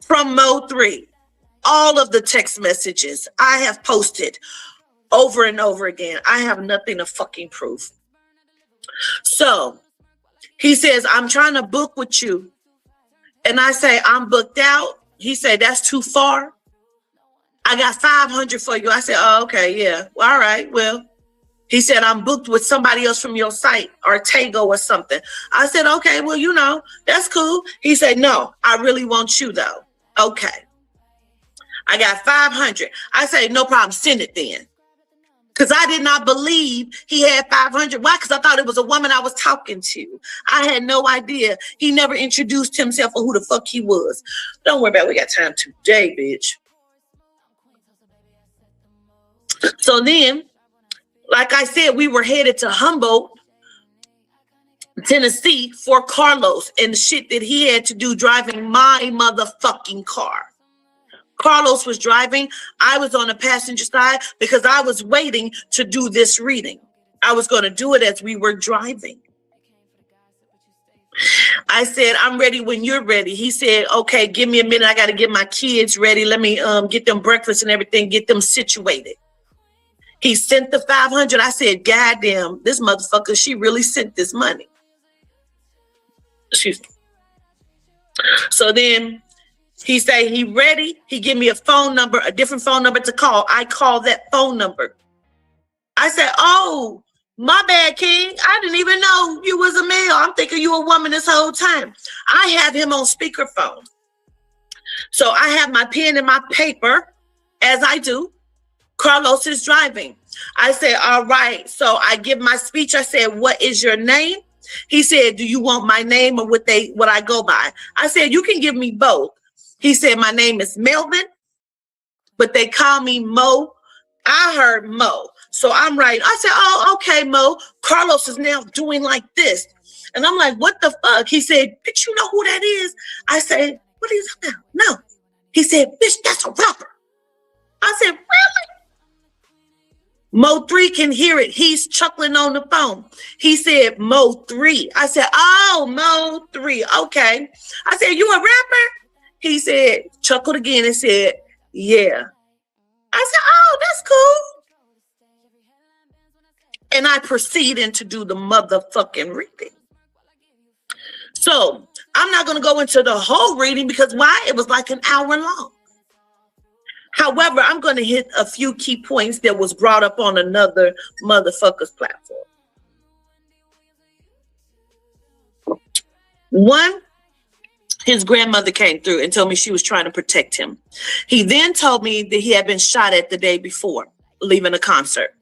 from Mo3. All of the text messages I have posted over and over again. I have nothing to fucking prove. So he says, I'm trying to book with you. And I say, I'm booked out. He said, that's too far. I got 500 for you. I said, oh, okay, yeah. Well, all right, well. He said, I'm booked with somebody else from your site, or Tago or something. I said, okay, well, you know, that's cool. He said, no, I really want you though. Okay. I got 500. I said, no problem, send it then. Because I did not believe he had 500. Why? Because I thought it was a woman I was talking to. I had no idea. He never introduced himself or who the fuck he was. Don't worry about it. We got time today, bitch. So then, like I said, we were headed to Humboldt, Tennessee for Carlos and the shit that he had to do driving my motherfucking car. Carlos was driving. I was on the passenger side because I was waiting to do this reading. I was going to do it as we were driving. I said, I'm ready when you're ready. He said, okay, give me a minute. I got to get my kids ready. Let me get them breakfast and everything, get them situated. He sent the 500. I said, goddamn, this motherfucker, she really sent this money. Excuse me. So then he said he ready. He give me a phone number, a different phone number to call. I call that phone number. I said, oh, my bad, King. I didn't even know you was a male. I'm thinking you a woman this whole time. I have him on speakerphone. So I have my pen and my paper, as I do. Carlos is driving. I said, all right. So I give my speech. I said, what is your name? He said, do you want my name or what I go by? I said, you can give me both. He said, my name is Melvin, but they call me Mo. I heard Mo. So I'm right. I said, oh, okay, Mo. Carlos is now doing like this. And I'm like, what the fuck? He said, bitch, you know who that is? I said, what are you talking about? No. He said, bitch, that's a rapper. I said, really? Mo3 can hear it. He's chuckling on the phone. He said, Mo3. I said, oh, Mo3. Okay. I said, you a rapper? He said, chuckled again and said, yeah. I said, oh, that's cool. And I proceeded to do the motherfucking reading. So I'm not going to go into the whole reading because why? It was like an hour long. However, I'm going to hit a few key points that was brought up on another motherfucker's platform. One, his grandmother came through and told me she was trying to protect him. He then told me that he had been shot at the day before, leaving a concert.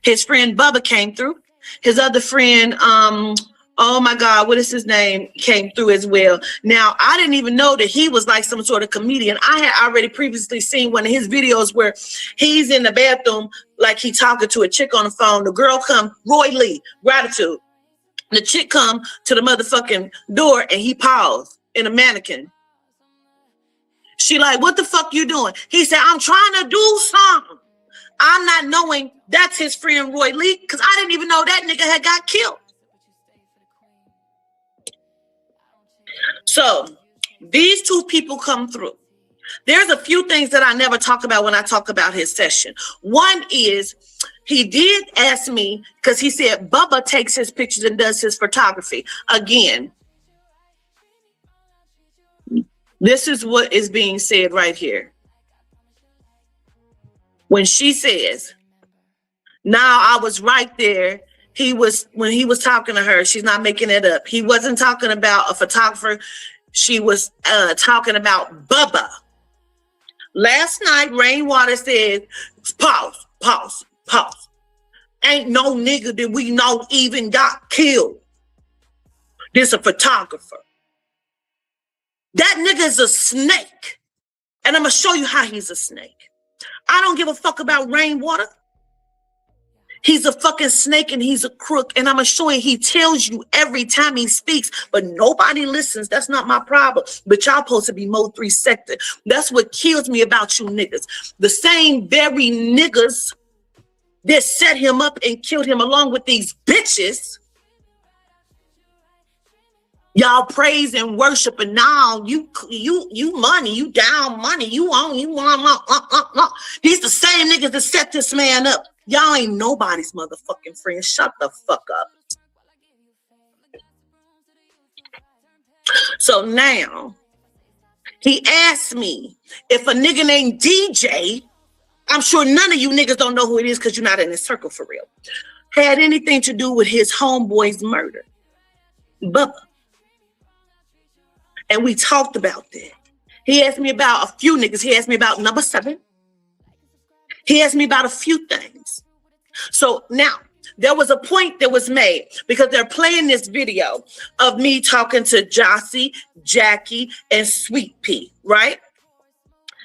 His friend Bubba came through. His other friend, oh my God, what is his name? Came through as well. Now, I didn't even know that he was like some sort of comedian. I had already previously seen one of his videos where he's in the bathroom, like he talking to a chick on the phone. The girl come, Roy Lee, Gratitude. The chick come to the motherfucking door and he paused in a mannequin. She like, what the fuck you doing? He said, I'm trying to do something. I'm not knowing that's his friend Roy Lee because I didn't even know that nigga had got killed. So these two people come through. There's a few things that I never talk about when I talk about his session. One is he did ask me because he said Bubba takes his pictures and does his photography. Again, this is what is being said right here. When she says, now I was right there. When he was talking to her, she's not making it up. He wasn't talking about a photographer. She was talking about Bubba. Last night, Rainwater said, pause. Ain't no nigga that we know even got killed. This a photographer. That nigga is a snake. And I'm going to show you how he's a snake. I don't give a fuck about Rainwater. He's a fucking snake and he's a crook. And I'm going to show you, he tells you every time he speaks, but nobody listens. That's not my problem. But y'all supposed to be Mo 3 sector. That's what kills me about you niggas. The same very niggas that set him up and killed him along with these bitches. Y'all praise and worship, and now you money, you down money, you want. These the same niggas that set this man up. Y'all ain't nobody's motherfucking friend. Shut the fuck up. So now he asked me if a nigga named DJ, I'm sure none of you niggas don't know who it is because you're not in his circle for real, had anything to do with his homeboy's murder. Bubba. And we talked about that. He asked me about a few niggas. He asked me about number 7. He asked me about a few things. So now there was a point that was made because they're playing this video of me talking to Jossie, Jackie, and Sweet Pea, right?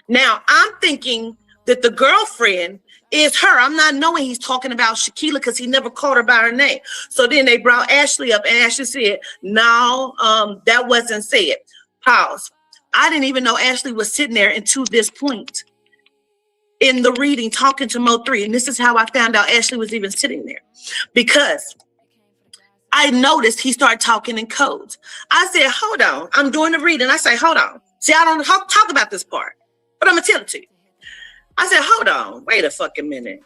Now I'm thinking that the girlfriend is her. I'm not knowing he's talking about Shaquilla because he never called her by her name. So then they brought Ashley up and Ashley said, no, that wasn't said. Pause. I didn't even know Ashley was sitting there until this point in the reading talking to Mo 3. And this is how I found out Ashley was even sitting there. Because I noticed he started talking in codes. I said, hold on. I'm doing the reading. I say, hold on. See, I don't talk about this part, but I'm going to tell it to you. I said, hold on. Wait a fucking minute.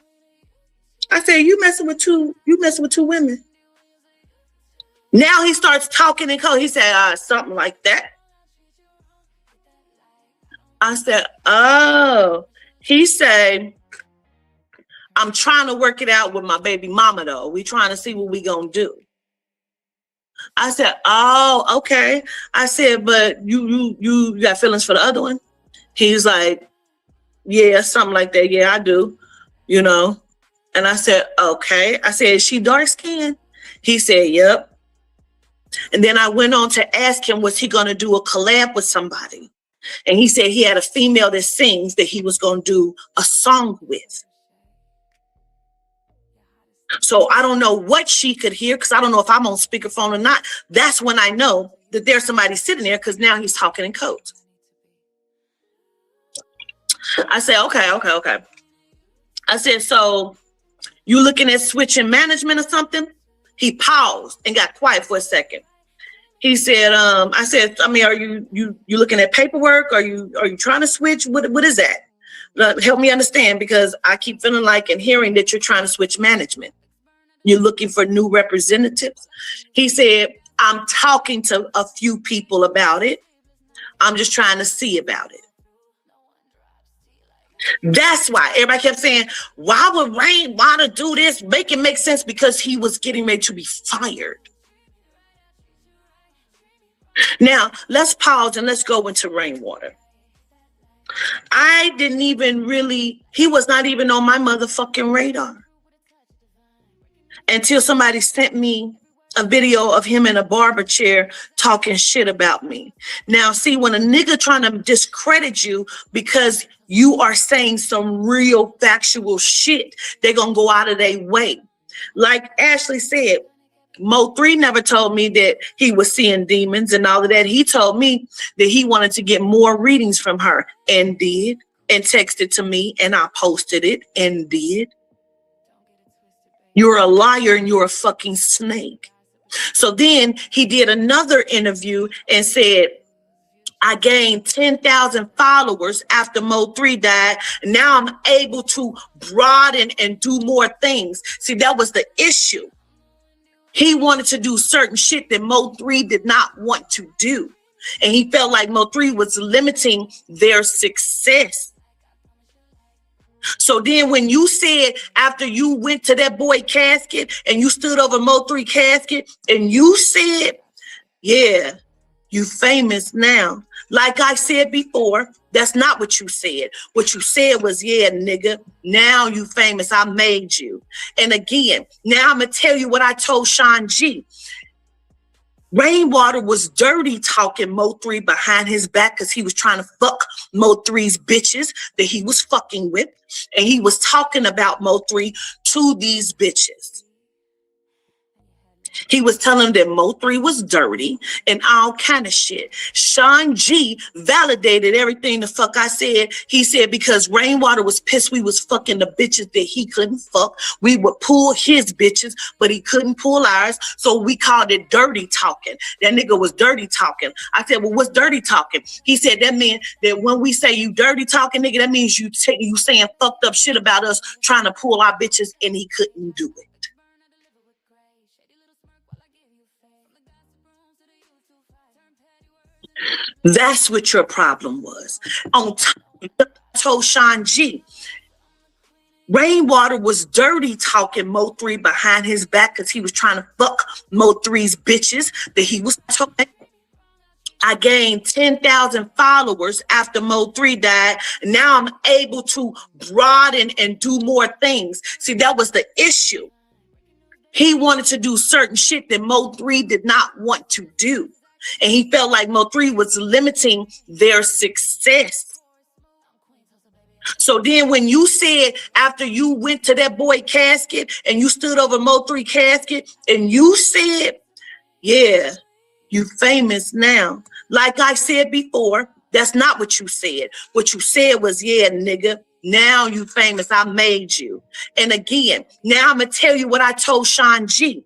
I said, you messing with two women. Now he starts talking in code. He said, something like that. I said, oh. He said, I'm trying to work it out with my baby mama, though. We trying to see what we gonna do. I said, oh, okay. I said, but you got feelings for the other one? He's like, yeah, something like that. Yeah, I do, you know. And I said, okay. I said, is she dark skinned? He said, yep. And then I went on to ask him, was he going to do a collab with somebody? And he said he had a female that sings that he was going to do a song with. So I don't know what she could hear because I don't know if I'm on speakerphone or not. That's when I know that there's somebody sitting there because now he's talking in codes. I said, okay. I said, so you looking at switching management or something? He paused and got quiet for a second. He said, I said, I mean, are you looking at paperwork? Are you trying to switch? What is that? Help me understand, because I keep feeling like and hearing that you're trying to switch management. You're looking for new representatives. He said, I'm talking to a few people about it. I'm just trying to see about it. That's why everybody kept saying, why would Rainwater do this? Make it make sense, because he was getting ready to be fired. Now, let's pause and let's go into Rainwater. I didn't even he was not even on my motherfucking radar until somebody sent me a video of him in a barber chair talking shit about me. Now, see, when a nigga trying to discredit you because you are saying some real factual shit, they're going to go out of their way. Like Ashley said, Mo 3 never told me that he was seeing demons and all of that. He told me that he wanted to get more readings from her, and did, and texted to me, and I posted it and did. You're a liar and you're a fucking snake. So then he did another interview and said, I gained 10,000 followers after Mo 3 died. Now I'm able to broaden and do more things. See, that was the issue. He wanted to do certain shit that Mo 3 did not want to do. And he felt like Mo 3 was limiting their success. So then when you said after you went to that boy casket and you stood over Mo3 casket and you said, yeah, you famous now. Like I said before, that's not what you said. What you said was, yeah, nigga, now you famous. I made you. And again, now I'm going to tell you what I told Sean G. Rainwater was dirty talking Mo3 behind his back because he was trying to fuck Mo3's bitches that he was fucking with. And he was talking about Mo3 to these bitches. He was telling them that Mo3 was dirty and all kind of shit. Sean G validated everything the fuck I said. He said because Rainwater was pissed we was fucking the bitches that he couldn't fuck. We would pull his bitches, but he couldn't pull ours. So we called it dirty talking. That nigga was dirty talking. I said, well, what's dirty talking? He said that meant that when we say you dirty talking, nigga, that means you saying fucked up shit about us trying to pull our bitches and he couldn't do it. That's what your problem was. On top of that, I told Sean G. Rainwater was dirty talking Mo3 behind his back because he was trying to fuck Mo3's bitches that he was talking. I gained 10,000 followers after Mo3 died. Now I'm able to broaden and do more things. See, that was the issue. He wanted to do certain shit that Mo3 did not want to do. And he felt like Mo3 was limiting their success. So then when you said after you went to that boy casket and you stood over Mo3 casket and you said, yeah, you famous now. Like I said before, that's not what you said. What you said was, yeah, nigga, now you famous. I made you. And again, now I'm going to tell you what I told Sean G.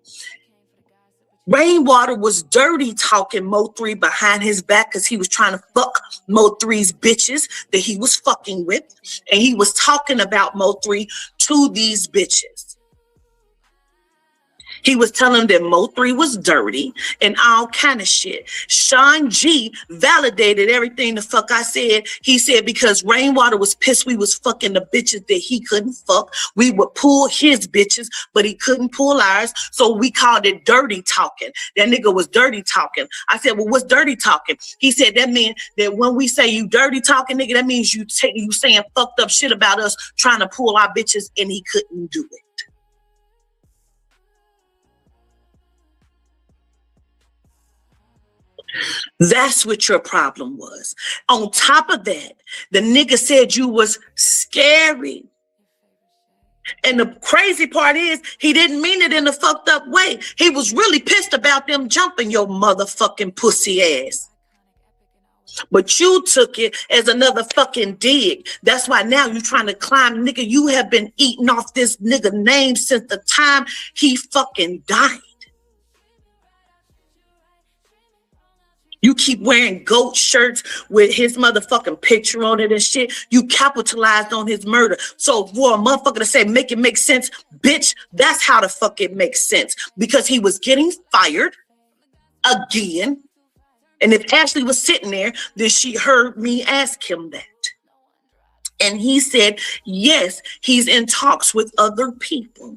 Rainwater was dirty talking Mo3 behind his back because he was trying to fuck Mo3's bitches that he was fucking with. And he was talking about Mo3 to these bitches. He was telling them Mo3 was dirty and all kind of shit. Sean G validated everything the fuck I said. He said because Rainwater was pissed we was fucking the bitches that he couldn't fuck. We would pull his bitches, but he couldn't pull ours. So we called it dirty talking. That nigga was dirty talking. I said, well, what's dirty talking? He said that meant that when we say you dirty talking, nigga, that means you saying fucked up shit about us trying to pull our bitches and he couldn't do it. That's what your problem was. On top of that, the nigga said you was scary. And the crazy part is he didn't mean it in a fucked up way. He was really pissed about them jumping your motherfucking pussy ass. But you took it as another fucking dig. That's why now you trying to climb, nigga. You have been eating off this nigga name since the time he fucking died. You keep wearing goat shirts with his motherfucking picture on it and shit. You capitalized on his murder. So for a motherfucker to say, make it make sense, bitch, that's how the fuck it makes sense. Because he was getting fired again. And if Ashley was sitting there, then she heard me ask him that. And he said, yes, he's in talks with other people.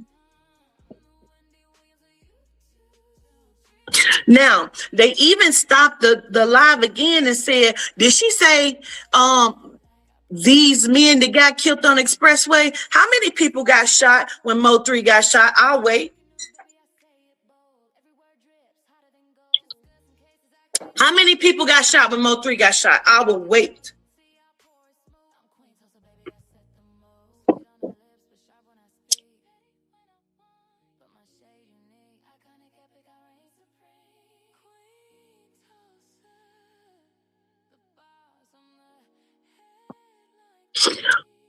Now, they even stopped the live again and said, did she say these men that got killed on the expressway? How many people got shot when Mo3 got shot? I'll wait. How many people got shot when Mo3 got shot? I will wait.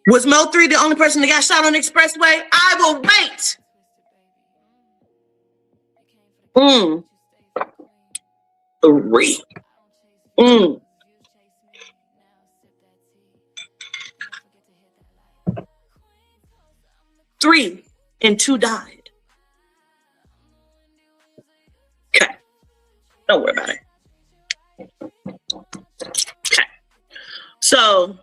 Was Mo3 the only person that got shot on the expressway? I will wait. 3. 3 and 2 died. Okay. Don't worry about it. Okay. So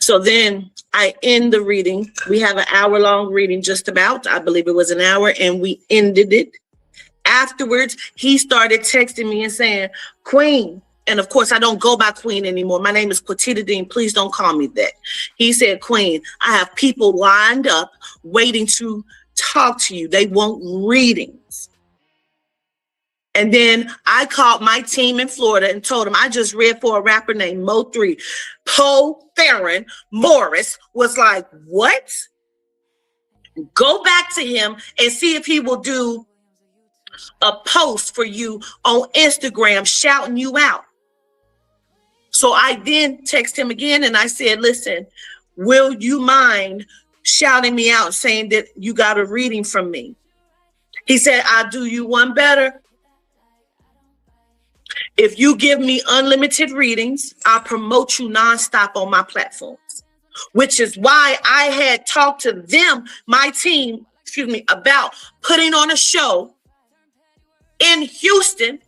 So then I end the reading. We have an hour-long reading, just about. I believe it was an hour, and we ended it. Afterwards, he started texting me and saying, Queen, and of course, I don't go by Queen anymore. My name is Quatita Dean. Please don't call me that. He said, Queen, I have people lined up waiting to talk to you. They want readings. And then I called my team in Florida and told them I just read for a rapper named Mo3. Poe Farron Morris was like, what? Go back to him and see if he will do a post for you on Instagram shouting you out. So I then text him again and I said, listen, will you mind shouting me out saying that you got a reading from me? He said, I'll do you one better. If you give me unlimited readings, I'll promote you nonstop on my platforms, which is why I had talked to them, my team, about putting on a show in Houston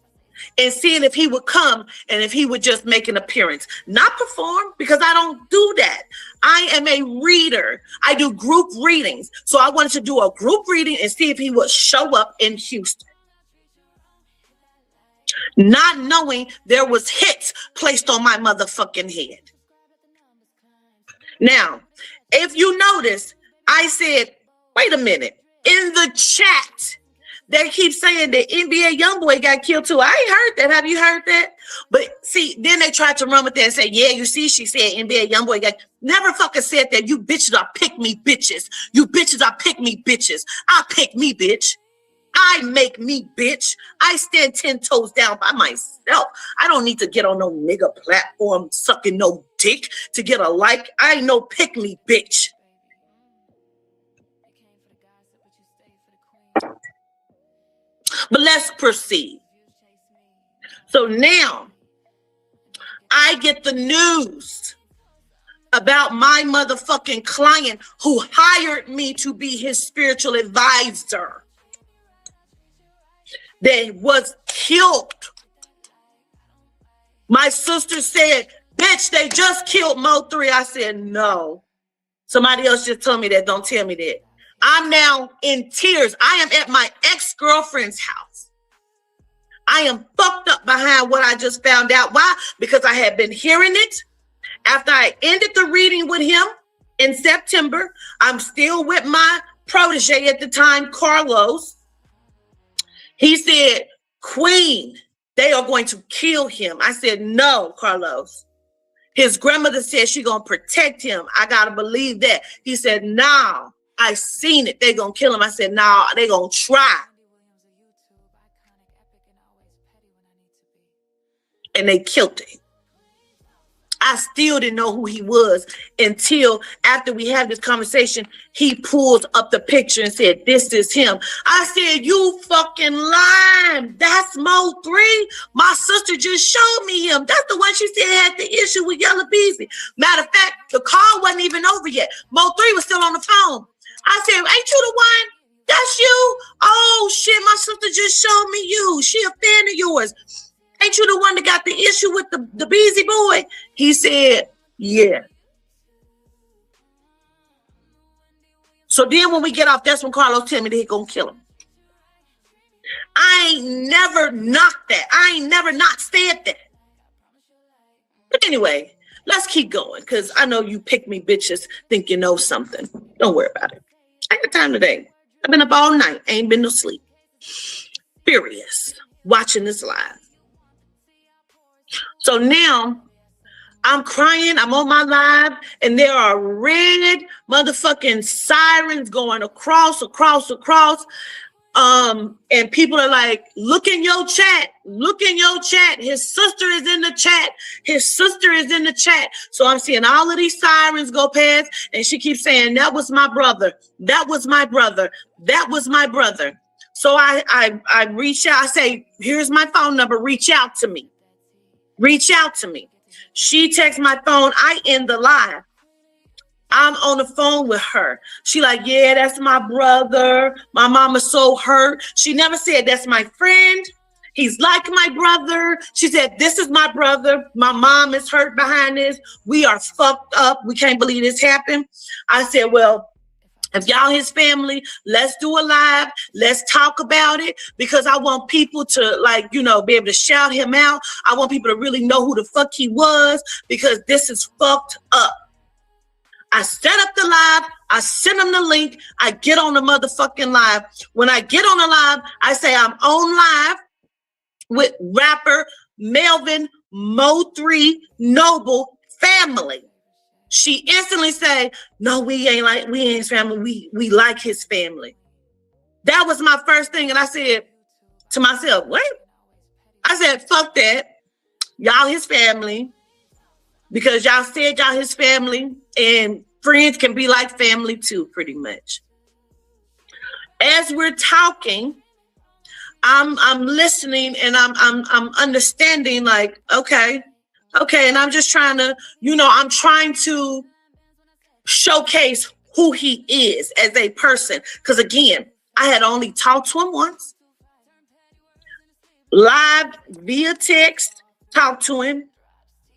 and seeing if he would come and if he would just make an appearance, not perform, because I don't do that. I am a reader. I do group readings. So I wanted to do a group reading and see if he would show up in Houston. Not knowing there was hits placed on my motherfucking head. Now, if you notice, I said, wait a minute, in the chat, they keep saying that NBA YoungBoy got killed too. I ain't heard that. Have you heard that? But see, then they tried to run with that and say, yeah, you see, she said NBA YoungBoy got, never fucking said that. You bitches are pick me bitches. You bitches are pick me bitches. I pick me bitch. I make me bitch. I stand 10 toes down by myself. I don't need to get on no nigga platform sucking no dick to get a like. I ain't no pick me bitch. But let's proceed. So now I get the news about my motherfucking client who hired me to be his spiritual advisor that was killed. My sister said, bitch, they just killed Mo3. I said, no. Somebody else just told me that. Don't tell me that. I'm now in tears. I am at my ex-girlfriend's house. I am fucked up behind what I just found out. Why? Because I had been hearing it. After I ended the reading with him in September, I'm still with my protege at the time, Carlos. He said, Queen, they are going to kill him. I said, no, Carlos. His grandmother said she's going to protect him. I got to believe that. He said, no, I seen it. They're going to kill him. I said, no, they're going to try. And they killed him. I still didn't know who he was until after we had this conversation, he pulled up the picture and said, this is him. I said, you fucking lying. That's Mo3. My sister just showed me him. That's the one she said had the issue with Yella Beezy. Matter of fact, the call wasn't even over yet. Mo3 was still on the phone. I said, ain't you the one? That's you? Oh, shit, my sister just showed me you. She a fan of yours. Ain't you the one that got the issue with the Beezy boy? He said, yeah. So then when we get off, that's when Carlos tell me that he gonna kill him. I ain't never knocked that. I ain't never not said that. But anyway, let's keep going, because I know you pick me bitches think you know something. Don't worry about it. I got time today. I've been up all night. Ain't been no sleep. Furious watching this live. So now I'm crying. I'm on my live, and there are red motherfucking sirens going across. And people are like, look in your chat. Look in your chat. His sister is in the chat. His sister is in the chat. So I'm seeing all of these sirens go past, and she keeps saying, that was my brother. That was my brother. That was my brother. So I reach out. I say, here's my phone number. Reach out to me. Reach out to me. She texts my phone. I end the live. I'm on the phone with her. She like, yeah, that's my brother. My mama's so hurt. She never said that's my friend. He's like my brother. She said, this is my brother. My mom is hurt behind this. We are fucked up. We can't believe this happened. I said, well, if y'all his family, let's do a live. Let's talk about it, because I want people to, like, you know, be able to shout him out. I want people to really know who the fuck he was, because this is fucked up. I set up the live. I send him the link. I get on the motherfucking live. When I get on the live, I say I'm on live with rapper Melvin Noble family. She instantly say, no, we ain't his family. We like his family. That was my first thing. And I said to myself, wait. I said, fuck that. Y'all his family. Because y'all said y'all his family. And friends can be like family too, pretty much. As we're talking, I'm listening and I'm understanding, like, okay, and I'm just trying to, you know, I'm trying to showcase who he is as a person. Because again, I had only talked to him once, live via text, talked to him,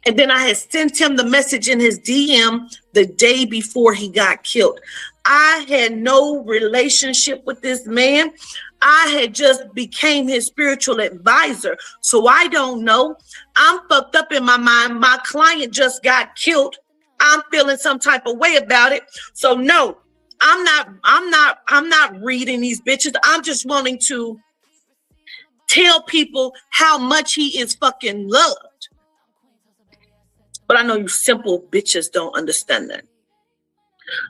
and then I had sent him the message in his DM the day before he got killed. I had no relationship with this man. I had just became his spiritual advisor. So I don't know. I'm fucked up in my mind. My client just got killed. I'm feeling some type of way about it. So no, I'm not reading these bitches. I'm just wanting to tell people how much he is fucking loved. But I know you simple bitches don't understand that.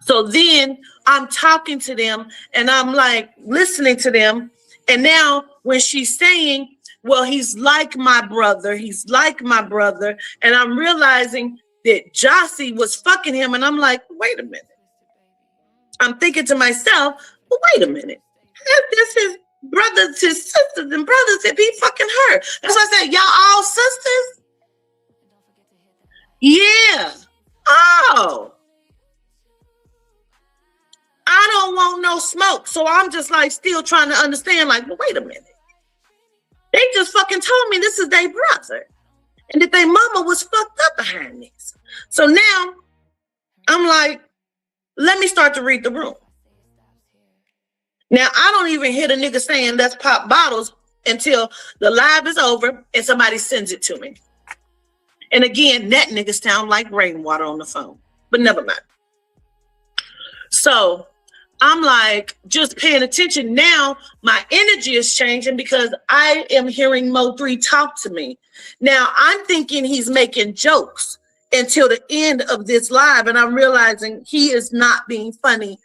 So then I'm talking to them and I'm like listening to them. And now when she's saying, well, he's like my brother. He's like my brother. And I'm realizing that Jossie was fucking him. And I'm like, wait a minute. I'm thinking to myself, well, wait a minute. This is brothers, his sisters and brothers if he fucking her. That's why I said, y'all all sisters? Yeah. Oh. I don't want no smoke. So I'm just like still trying to understand, like, well, wait a minute. They just fucking told me this is their brother. And that their mama was fucked up behind this. So now I'm like, let me start to read the room. Now I don't even hear the nigga saying let's pop bottles until the live is over and somebody sends it to me. And again, that nigga sound like rainwater on the phone, but never mind. So I'm like just paying attention. Now my energy is changing because I am hearing Mo3 talk to me. Now I'm thinking he's making jokes until the end of this live. And I'm realizing he is not being funny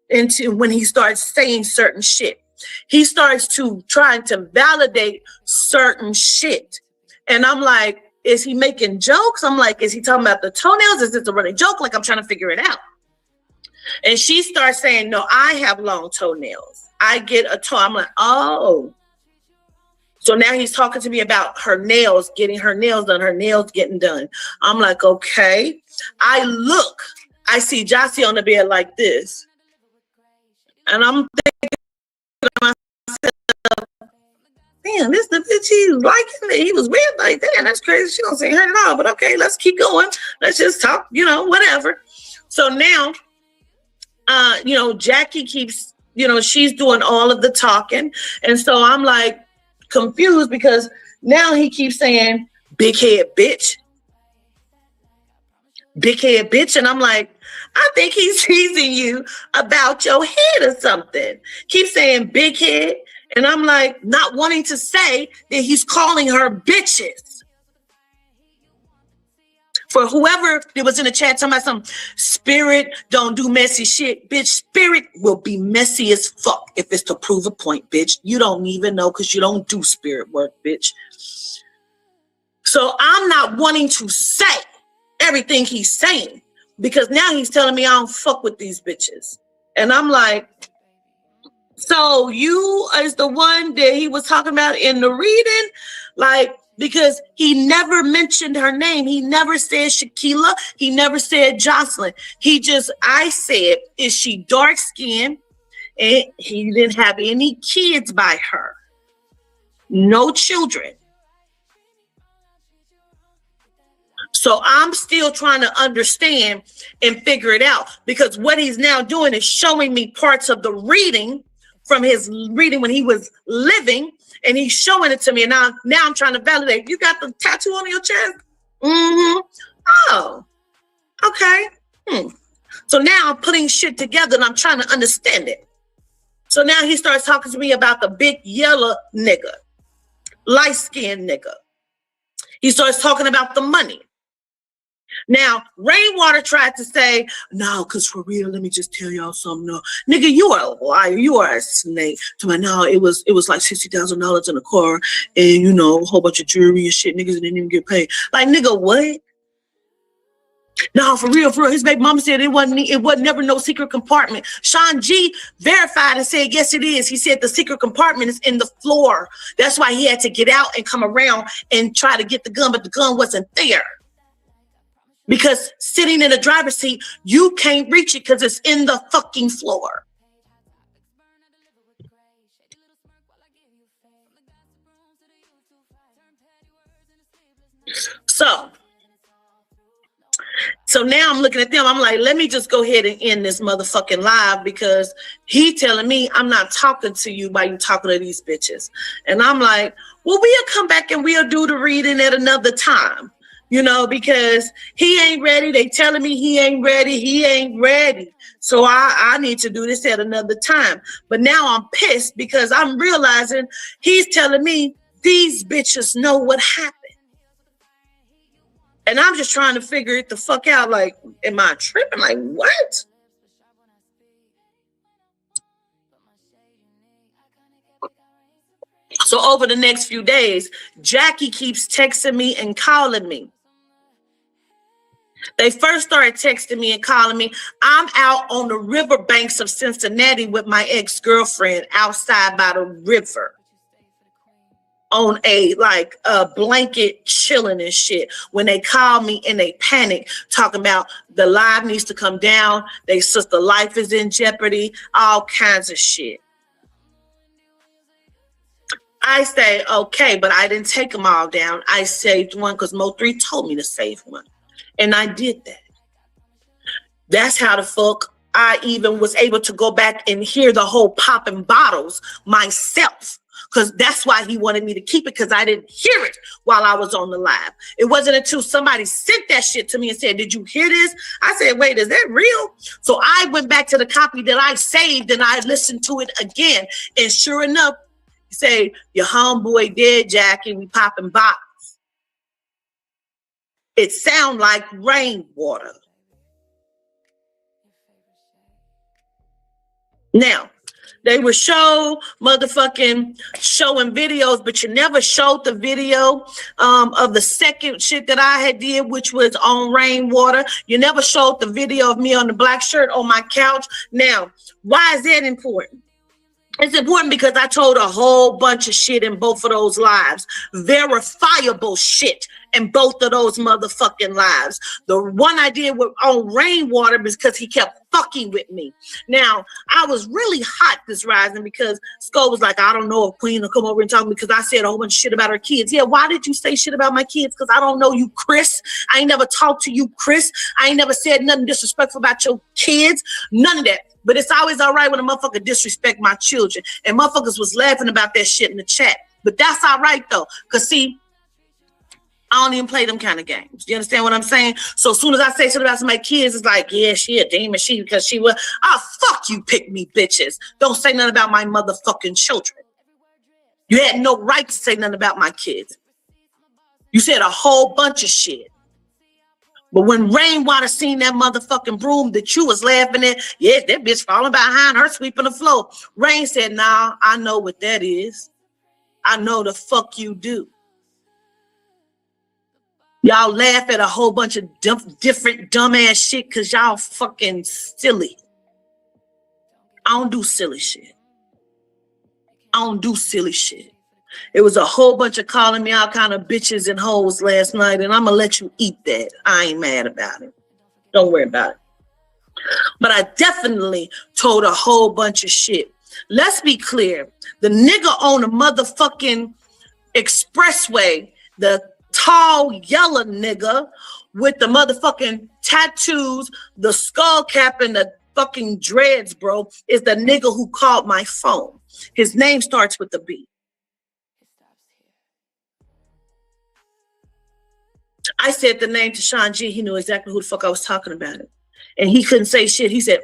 until when he starts saying certain shit. He starts to trying to validate certain shit. And I'm like, is he making jokes? I'm like, is he talking about the toenails? Is this a running joke? Like I'm trying to figure it out. And she starts saying, no, I have long toenails. I get a toe. I'm like, oh. So now he's talking to me about her nails, getting her nails done, her nails getting done. I'm like, okay. I look, I see Jossie on the bed like this. And I'm thinking to myself, damn, this the bitch he's liking it. He was weird like that. That's crazy. She don't say her at all. But okay, let's keep going. Let's just talk, you know, whatever. So now, Jackie keeps, she's doing all of the talking. And so I'm like confused because now he keeps saying, big head bitch. Big head bitch. And I'm like, I think he's teasing you about your head or something. Keep saying big head. And I'm like, not wanting to say that he's calling her bitches. For whoever that was in the chat talking about some spirit don't do messy shit, bitch, spirit will be messy as fuck if it's to prove a point, bitch. You don't even know because you don't do spirit work, bitch. So I'm not wanting to say everything he's saying because now he's telling me I don't fuck with these bitches. And I'm like, so you is the one that he was talking about in the reading? Like, because he never mentioned her name. He never said Shaquilla. He never said Jocelyn. I said, is she dark skinned? And he didn't have any kids by her. no children. So I'm still trying to understand and figure it out, because what he's now doing is showing me parts of the reading from his reading when he was living, and he's showing it to me. And now I'm trying to validate. You got the tattoo on your chest? Mm-hmm. Oh, okay. So now I'm putting shit together and I'm trying to understand it. So now he starts talking to me about the big yellow nigga, light-skinned nigga. He starts talking about the money. Now, Rainwater tried to say, no, because for real, let me just tell y'all something. No, nigga, you are a liar. You are a snake. To my no, it was like $60,000 in a car and, you know, a whole bunch of jewelry and shit. Niggas didn't even get paid. Like, nigga, what? No, for real, his baby mama said it wasn't never no secret compartment. Sean G verified and said, yes, it is. He said the secret compartment is in the floor. That's why he had to get out and come around and try to get the gun, but the gun wasn't there. Because sitting in the driver's seat, you can't reach it because it's in the fucking floor. So now I'm looking at them. I'm like, let me just go ahead and end this motherfucking live, because he telling me I'm not talking to you while you talking to these bitches. And I'm like, well, we'll come back and we'll do the reading at another time. You know, because he ain't ready. They telling me he ain't ready. He ain't ready. So I need to do this at another time. But now I'm pissed because I'm realizing he's telling me these bitches know what happened. And I'm just trying to figure it the fuck out. Like, am I tripping? Like, what? So over the next few days, Jackie keeps texting me and calling me. They first started texting me and calling me. I'm out on the riverbanks of Cincinnati with my ex-girlfriend outside by the river on a blanket chilling and shit. When they call me and they panic, talking about the live needs to come down, their sister life is in jeopardy, all kinds of shit. I say, okay, but I didn't take them all down. I saved one because Mo3 told me to save one. And I did that. That's how the fuck I even was able to go back and hear the whole popping bottles myself. Because that's why he wanted me to keep it, because I didn't hear it while I was on the live. It wasn't until somebody sent that shit to me and said, did you hear this? I said, wait, is that real? So I went back to the copy that I saved and I listened to it again. And sure enough, he said, your homeboy dead, Jackie, we popping bottles. It sound like rainwater. Now, they would show motherfucking showing videos, but you never showed the video of the second shit that I had did, which was on rainwater. You never showed the video of me on the black shirt on my couch. Now, why is that important? It's important because I told a whole bunch of shit in both of those lives. Verifiable shit in both of those motherfucking lives. The one I did on rainwater because he kept fucking with me. Now, I was really hot this rising because Skull was like, I don't know if Queen will come over and talk to me because I said a whole bunch of shit about her kids. Yeah, why did you say shit about my kids? Because I don't know you, Chris. I ain't never talked to you, Chris. I ain't never said nothing disrespectful about your kids. None of that. But it's always all right when a motherfucker disrespect my children. And motherfuckers was laughing about that shit in the chat. But that's all right, though. Because, see, I don't even play them kind of games. You understand what I'm saying? So as soon as I say something about my kids, it's like, yeah, she a demon. Because she was, fuck you, pick me, bitches. Don't say nothing about my motherfucking children. You had no right to say nothing about my kids. You said a whole bunch of shit. But when Rainwater seen that motherfucking broom that you was laughing at, yeah, that bitch falling behind her, sweeping the floor. Rain said, nah, I know what that is. I know the fuck you do. Y'all laugh at a whole bunch of different dumbass shit because y'all fucking silly. I don't do silly shit. I don't do silly shit. It was a whole bunch of calling me all kind of bitches and hoes last night, and I'm going to let you eat that. I ain't mad about it. Don't worry about it. But I definitely told a whole bunch of shit. Let's be clear. The nigga on the motherfucking expressway, the tall yellow nigga with the motherfucking tattoos, the skull cap, and the fucking dreads, bro, is the nigga who called my phone. His name starts with a B. I said the name to Sean G. He knew exactly who the fuck I was talking about it. And he couldn't say shit. He said,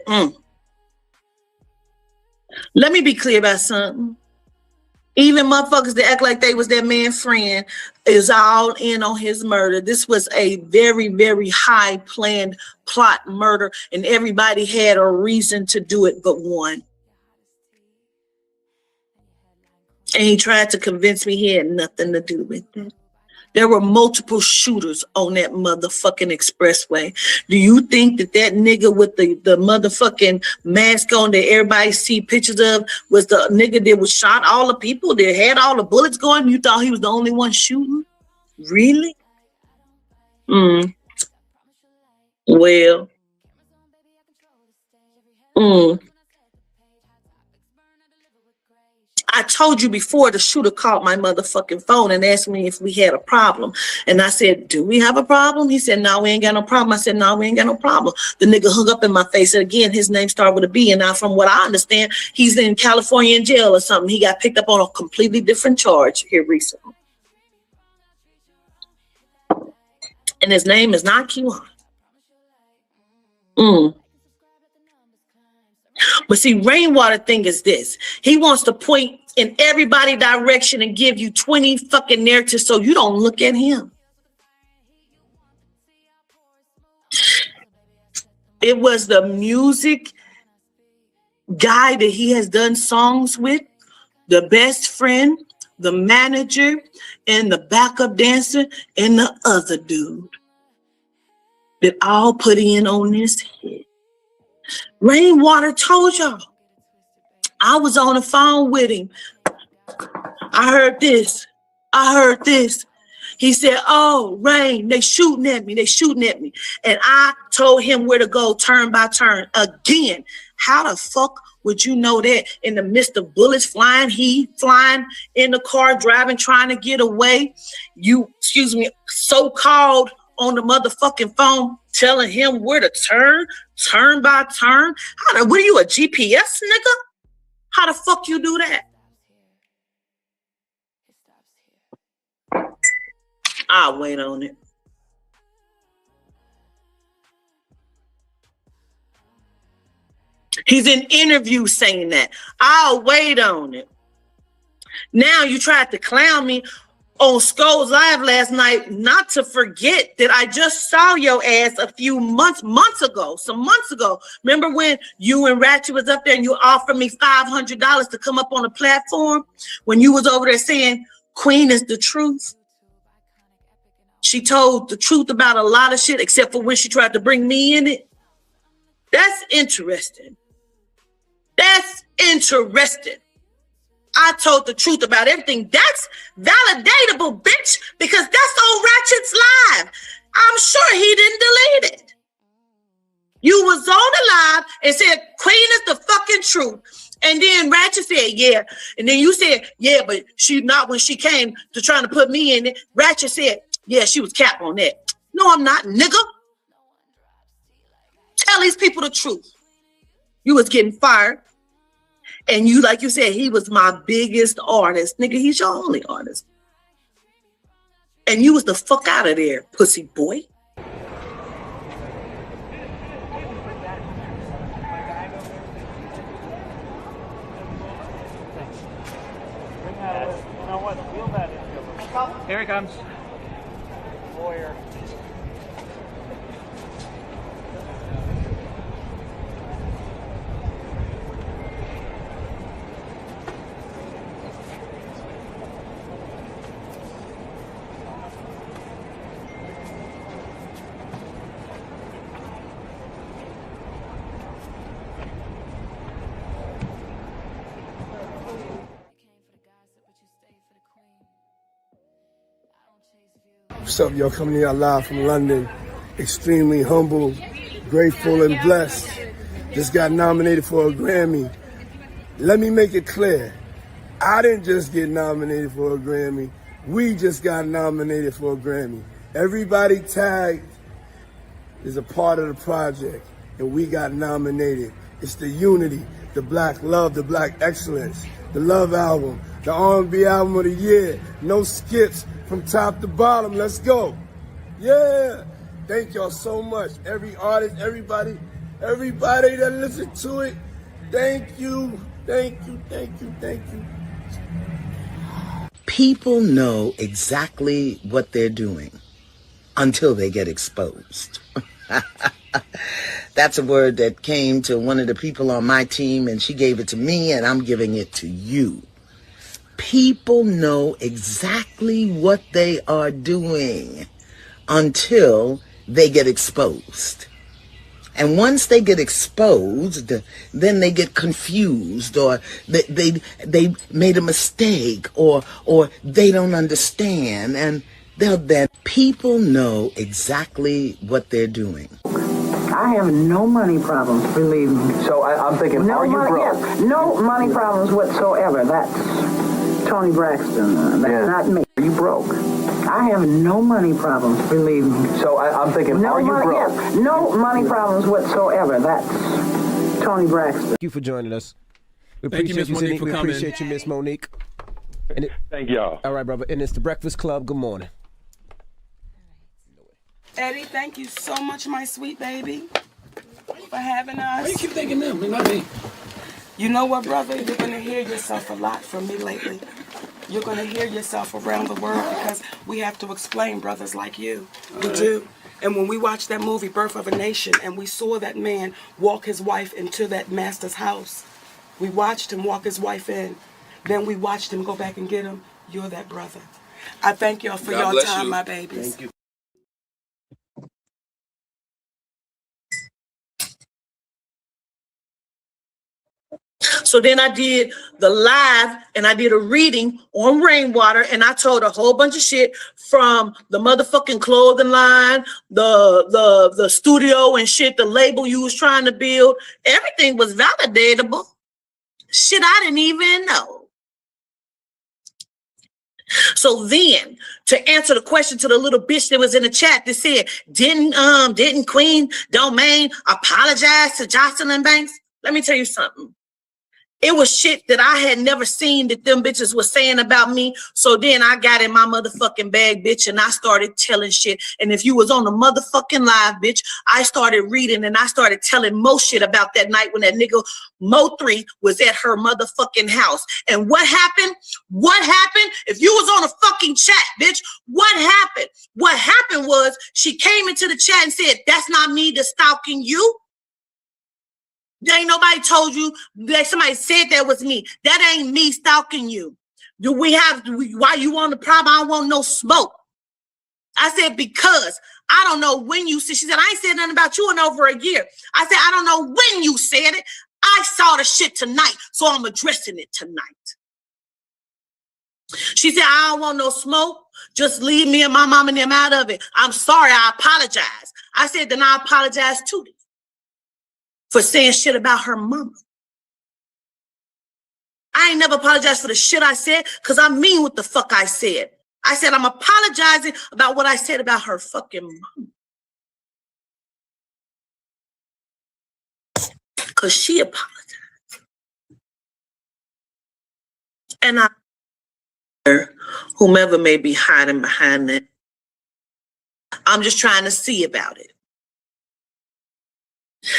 Let me be clear about something. Even motherfuckers that act like they was that man's friend is all in on his murder. This was a very, very high planned plot murder, and everybody had a reason to do it but one. And he tried to convince me he had nothing to do with it. There were multiple shooters on that motherfucking expressway. Do you think that that nigga with the motherfucking mask on that everybody see pictures of was the nigga that was shot all the people that had all the bullets going? You thought he was the only one shooting? Really? Well. I told you before the shooter called my motherfucking phone and asked me if we had a problem. And I said, do we have a problem? He said, no, we ain't got no problem. I said, no, we ain't got no problem. The nigga hung up in my face. And again, his name started with a B. And now from what I understand, he's in California in jail or something. He got picked up on a completely different charge here recently. And his name is not Kewon. But see, Rainwater thing is this. He wants to point in everybody's direction and give you 20 fucking narratives so you don't look at him. It was the music guy that he has done songs with, the best friend, the manager, and the backup dancer, and the other dude that all put in on this hit. Rainwater told y'all. I was on the phone with him. I heard this. He said, oh, Rain, they shooting at me. And I told him where to go turn by turn. Again, how the fuck would you know that in the midst of bullets flying, he flying in the car, driving, trying to get away? You, so-called on the motherfucking phone, telling him where to turn by turn. What are you, a GPS nigga? How the fuck you do that? I'll wait on it. He's in interviews saying that. I'll wait on it. Now you tried to clown me on Skulls Live last night, not to forget that I just saw your ass a few months ago. Remember when you and Ratchet was up there and you offered me $500 to come up on the platform? When you was over there saying, Queen is the truth. She told the truth about a lot of shit, except for when she tried to bring me in it. That's interesting. I told the truth about everything. That's validatable, bitch, because that's on Ratchet's Live. I'm sure he didn't delete it. You was on the live and said, Queen is the fucking truth. And then Ratchet said, yeah. And then you said, yeah, but she not when she came to trying to put me in it. Ratchet said, yeah, she was capped on that. No, I'm not, nigga. Tell these people the truth. You was getting fired. And you, like you said, he was my biggest artist. Nigga, he's your only artist. And you was the fuck out of there, pussy boy. Here he comes. Lawyer. What's up, y'all? Coming to y'all live from London. Extremely humble, grateful, and blessed. Just got nominated for a Grammy. Let me make it clear. I didn't just get nominated for a Grammy. We just got nominated for a Grammy. Everybody tagged is a part of the project, and we got nominated. It's the unity, the black love, the black excellence, the love album, the R&B album of the year. No skips from top to bottom. Let's go. Yeah. Thank y'all so much. Every artist, everybody that listened to it. Thank you. Thank you. Thank you. Thank you. People know exactly what they're doing until they get exposed. That's a word that came to one of the people on my team, and she gave it to me, and I'm giving it to you. People know exactly what they are doing until they get exposed. And once they get exposed, then they get confused, or they made a mistake, or they don't understand, and then people know exactly what they're doing. I have no money problems, believe me. So I'm thinking, no are you broke? Yes, no money problems whatsoever. That's Tony Braxton. That's not me. Are you broke? I have no money problems, believe me. So I'm thinking, no are you broke? Yes, no money problems whatsoever. That's Tony Braxton. Thank you for joining us. We Thank you, Miss Monique, for coming. We appreciate you, Miss Monique. Thank y'all. All right, brother. And it's the Breakfast Club. Good morning. Eddie, thank you so much, my sweet baby, for having us. Why you keep thinking them? Not me. You know what, brother? You're going to hear yourself a lot from me lately. You're going to hear yourself around the world because we have to explain brothers like you. We do. And when we watched that movie, Birth of a Nation, and we saw that man walk his wife into that master's house, we watched him walk his wife in. Then we watched him go back and get him. You're that brother. I thank y'all for your time, my babies. Thank you. So then I did the live and I did a reading on Rainwater, and I told a whole bunch of shit from the motherfucking clothing line, the studio and shit, the label you was trying to build. Everything was validatable. Shit I didn't even know. So then, to answer the question to the little bitch that was in the chat that said, didn't Queen Domain apologize to Jocelyn Banks? Let me tell you something. It was shit that I had never seen that them bitches were saying about me. So then I got in my motherfucking bag, bitch, and I started telling shit. And if you was on the motherfucking live, bitch, I started reading and I started telling more shit about that night when that nigga Mo3 was at her motherfucking house. And what happened? What happened? If you was on a fucking chat, bitch, what happened? What happened was she came into the chat and said, that's not me that's stalking you. There ain't nobody told you that somebody said that was me. That ain't me stalking you. Why you want the problem? I don't want no smoke. I said, because I don't know when you said, she said, I ain't said nothing about you in over a year. I said, I don't know when you said it. I saw the shit tonight, so I'm addressing it tonight. She said, I don't want no smoke. Just leave me and my mom and them out of it. I'm sorry, I apologize. I said, then I apologize too for saying shit about her mama. I ain't never apologized for the shit I said because I mean what the fuck I said. I said I'm apologizing about what I said about her fucking mama. Because she apologized. And whomever may be hiding behind it, I'm just trying to see about it.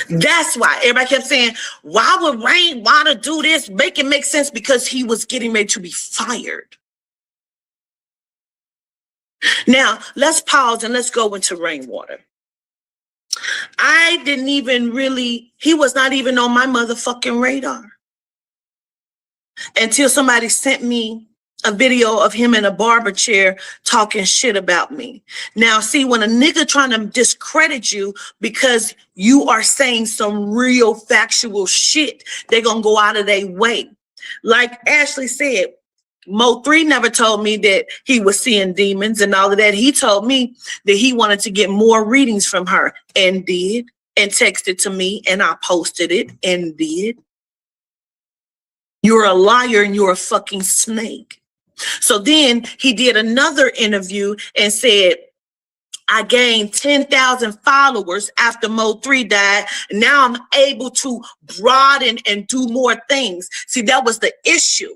That's why everybody kept saying, why would Rainwater do this? Make it make sense, because he was getting ready to be fired. Now, let's pause and let's go into Rainwater. I didn't even he was not even on my motherfucking radar until somebody sent me a video of him in a barber chair talking shit about me. Now, see, when a nigga trying to discredit you because you are saying some real factual shit, they're going to go out of their way. Like Ashley said, Mo3 never told me that he was seeing demons and all of that. He told me that he wanted to get more readings from her, and did, and texted to me, and I posted it and did. You're a liar and you're a fucking snake. So then he did another interview and said, I gained 10,000 followers after Mo3 died. Now I'm able to broaden and do more things. See, that was the issue.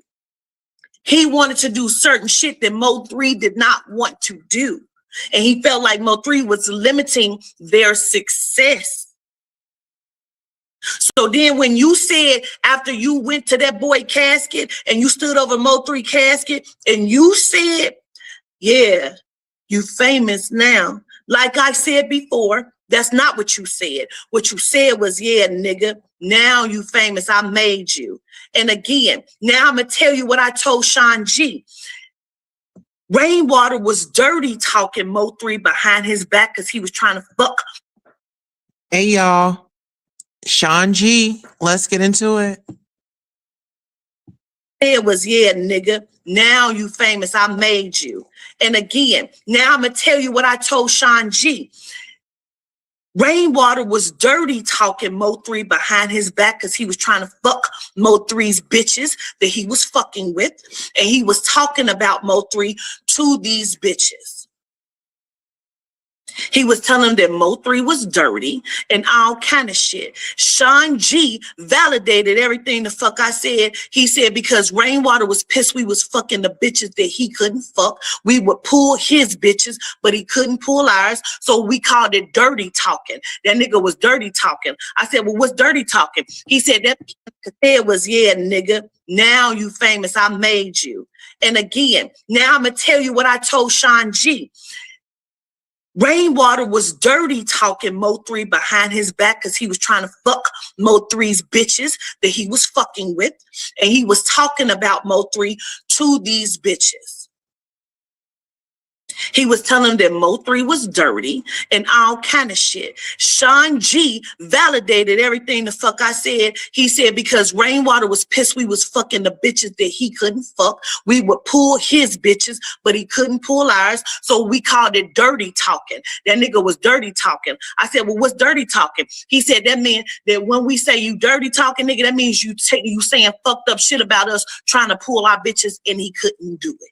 He wanted to do certain shit that Mo3 did not want to do. And he felt like Mo3 was limiting their success. So then when you said, after you went to that boy casket and you stood over Mo3 casket and you said, yeah, you famous now. Like I said before, that's not what you said. What you said was, yeah, nigga, now you famous. I made you. And again, now I'm going to tell you what I told Sean G. Rainwater was dirty talking Mo3 behind his back because he was trying to fuck. Hey, y'all. Sean G, let's get into it. It was, yeah, nigga, now you famous. I made you. And again, now I'm going to tell you what I told Sean G. Rainwater was dirty talking Mo3 behind his back because he was trying to fuck Mo3's bitches that he was fucking with. And he was talking about Mo3 to these bitches. He was telling them that Mo3 was dirty and all kind of shit. Sean G validated everything the fuck I said. He said because Rainwater was pissed we was fucking the bitches that he couldn't fuck. We would pull his bitches, but he couldn't pull ours. So we called it dirty talking. That nigga was dirty talking. I said, well, what's dirty talking? He said that it was, yeah, nigga, now you famous. I made you. And again, now I'm going to tell you what I told Sean G. Rainwater was dirty talking Mo3 behind his back because he was trying to fuck Mo3's bitches that he was fucking with. And he was talking about Mo3 to these bitches. He was telling them that Mo3 was dirty and all kind of shit. Sean G validated everything the fuck I said. He said because Rainwater was pissed we was fucking the bitches that he couldn't fuck. We would pull his bitches, but he couldn't pull ours. So we called it dirty talking. That nigga was dirty talking. I said, well, what's dirty talking? He said that meant that when we say you dirty talking, nigga, that means you saying fucked up shit about us trying to pull our bitches, and he couldn't do it.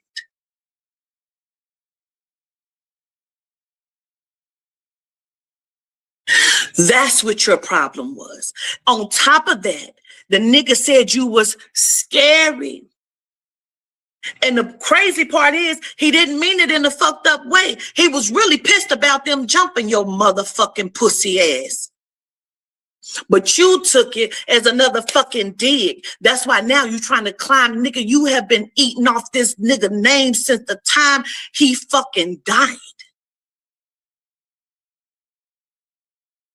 That's what your problem was. On top of that, the nigga said you was scary. And the crazy part is, he didn't mean it in a fucked up way. He was really pissed about them jumping your motherfucking pussy ass. But you took it as another fucking dig. That's why now you trying to climb, nigga. You have been eating off this nigga name since the time he fucking died.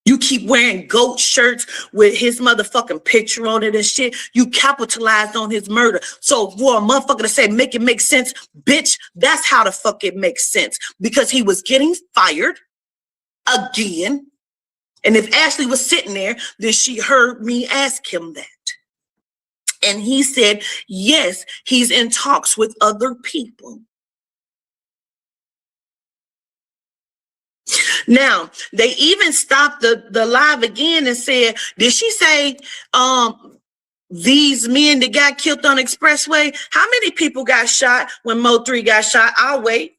You keep wearing goat shirts with his motherfucking picture on it and shit. You capitalized on his murder. So for a motherfucker to say, make it make sense, bitch, that's how the fuck it makes sense. Because he was getting fired again. And if Ashley was sitting there, then she heard me ask him that. And he said, yes, he's in talks with other people. Now, they even stopped the live again and said, did she say these men that got killed on Expressway? How many people got shot when Mo3 got shot? I'll wait.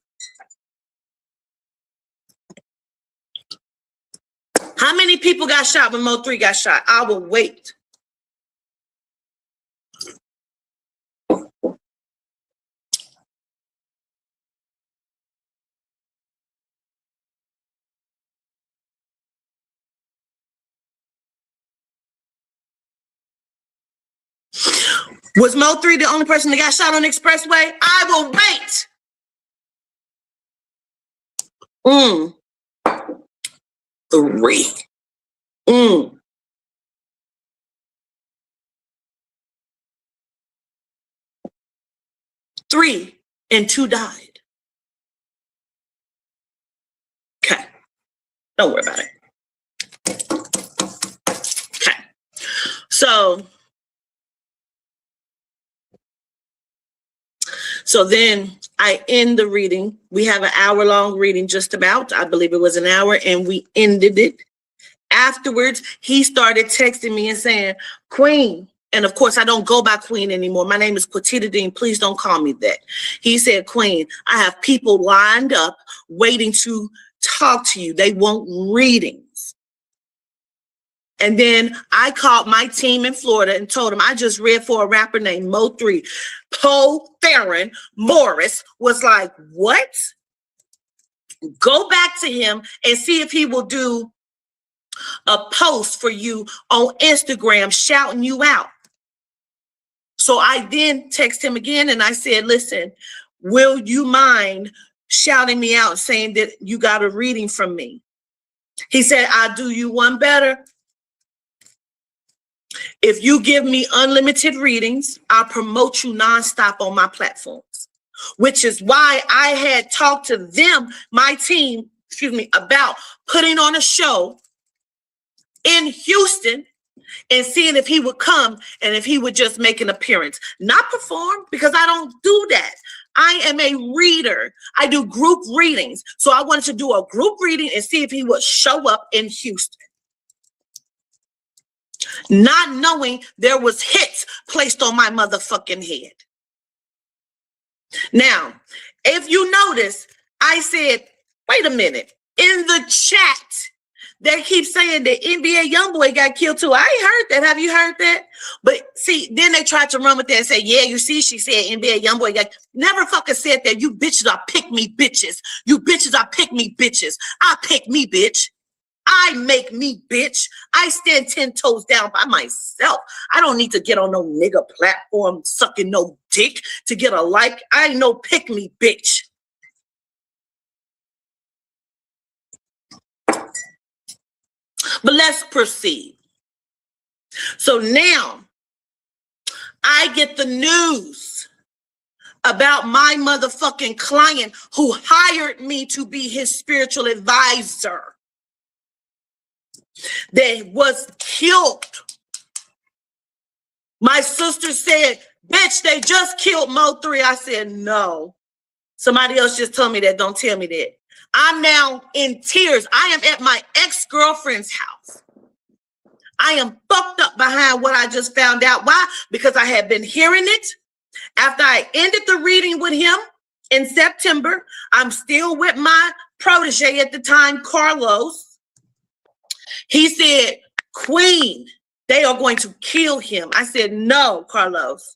How many people got shot when Mo3 got shot? I will wait. Was Mo3 the only person that got shot on the Expressway? I will wait. 3. 3 and 2 died. Okay. Don't worry about it. Okay. So then I end the reading. We have an hour-long reading just about. I believe it was an hour, and we ended it. Afterwards, he started texting me and saying, Queen, And of course, I don't go by Queen anymore. My name is Quatita Dean. Please don't call me that. He said, Queen, I have people lined up waiting to talk to you. They want readings. And then I called my team in Florida and told them I just read for a rapper named Mo3. Poe Farron Morris was like, what? Go back to him and see if he will do a post for you on Instagram shouting you out. So I then text him again and I said, listen, will you mind shouting me out saying that you got a reading from me? He said, I'll do you one better. If you give me unlimited readings, I'll promote you nonstop on my platforms, which is why I had talked to them, my team, about putting on a show in Houston and seeing if he would come and if he would just make an appearance, not perform, because I don't do that. I am a reader. I do group readings. So I wanted to do a group reading and see if he would show up in Houston. Not knowing there was hits placed on my motherfucking head. Now, if you notice, I said, wait a minute, in the chat, they keep saying that NBA YoungBoy got killed too. I ain't heard that. Have you heard that? But see, then they tried to run with that and say, yeah, you see, she said NBA YoungBoy got never fucking said that. You bitches are pick me bitches. You bitches are pick me bitches. I pick me bitch. I make me bitch. I stand 10 toes down by myself. I don't need to get on no nigga platform sucking no dick to get a like. I ain't no pick me bitch. But let's proceed. So now I get the news about my motherfucking client who hired me to be his spiritual advisor that was killed. My sister said, bitch, they just killed Mo3. I said, no. Somebody else just told me that. Don't tell me that. I'm now in tears. I am at my ex-girlfriend's house. I am fucked up behind what I just found out. Why? Because I had been hearing it. After I ended the reading with him in September, I'm still with my protege at the time, Carlos. He said, Queen, they are going to kill him. I said, no, Carlos.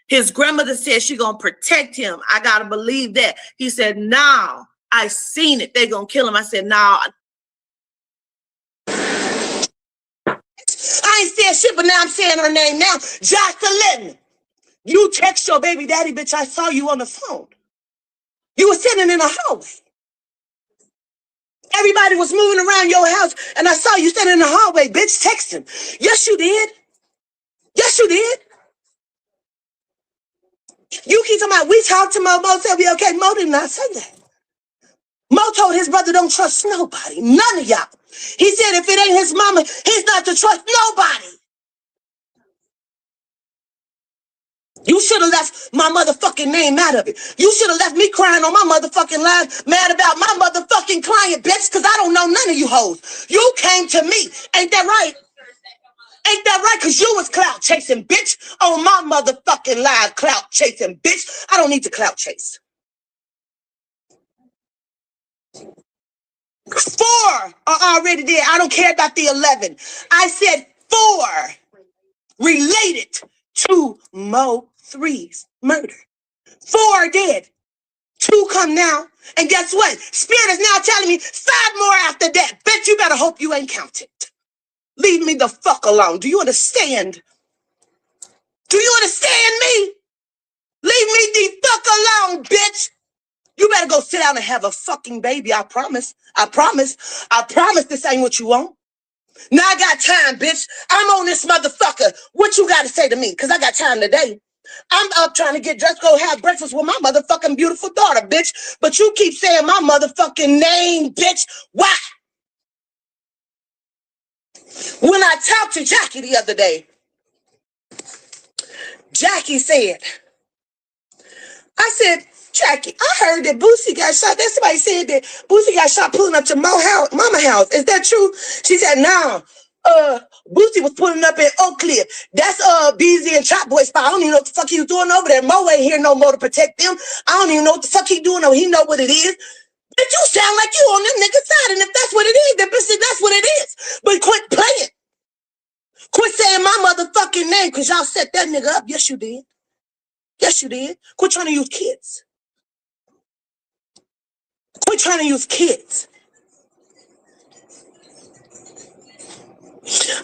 His grandmother said she's going to protect him. I got to believe that. He said, no. I seen it. They gonna kill him. I said, nah. I ain't said shit, but now I'm saying her name now. Jocelyn. You text your baby daddy, bitch. I saw you on the phone. You were sitting in a hallway. Everybody was moving around your house, and I saw you sitting in the hallway, bitch, texting. Yes, you did. Yes, you did. You keep talking about, we talked to Mo. Mo said we okay. Mo did not say that. Mo told his brother don't trust nobody, none of y'all. He said if it ain't his mama, he's not to trust nobody. You should have left my motherfucking name out of it. You should have left me crying on my motherfucking live, mad about my motherfucking client, bitch, because I don't know none of you hoes. You came to me. Ain't that right? Ain't that right? Because you was clout chasing, bitch, on my motherfucking live clout chasing, bitch. I don't need to clout chase. 4 are already there. I don't care about the 11. I said 4 related to Mo3's murder. 4 are dead. 2 come now. And guess what? Spirit is now telling me 5 more after that. Bitch, you better hope you ain't counted. Leave me the fuck alone. Do you understand? Do you understand me? Leave me the fuck alone, bitch. You better go sit down and have a fucking baby. I promise. I promise. I promise this ain't what you want. Now I got time, bitch. I'm on this motherfucker. What you got to say to me? Because I got time today. I'm up trying to get dressed, go have breakfast with my motherfucking beautiful daughter, bitch. But you keep saying my motherfucking name, bitch. Why? When I talked to Jackie the other day, Jackie said, I said, Jackie, I heard that Boosie got shot. That somebody said that Boosie got shot pulling up to mama house. Is that true? She said, no. Boosie was pulling up in Oak Cliff. That's Beezy and Chop Boy spot. I don't even know what the fuck he was doing over there. Mo ain't here no more to protect them. I don't even know what the fuck he doing. He know what it is. But you sound like you on them niggas' side, and if that's what it is, then bitch, that's what it is. But quit playing. Quit saying my motherfucking name, because y'all set that nigga up. Yes, you did. Yes, you did. Quit trying to use kids. Quit trying to use kids.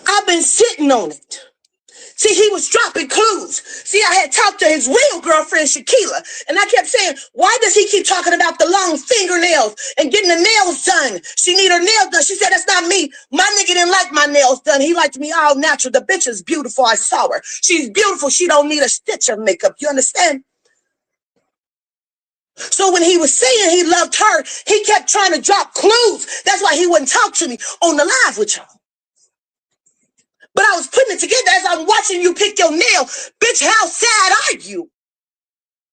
I've been sitting on it. See, he was dropping clues. See, I had talked to his real girlfriend, Shaquilla, and I kept saying, why does he keep talking about the long fingernails and getting the nails done? She need her nails done. She said, that's not me. My nigga didn't like my nails done. He liked me all natural. The bitch is beautiful. I saw her. She's beautiful. She don't need a stitch of makeup. You understand? So when he was saying he loved her, he kept trying to drop clues. That's why he wouldn't talk to me on the live with y'all. But I was putting it together as I'm watching you pick your nail. Bitch, how sad are you?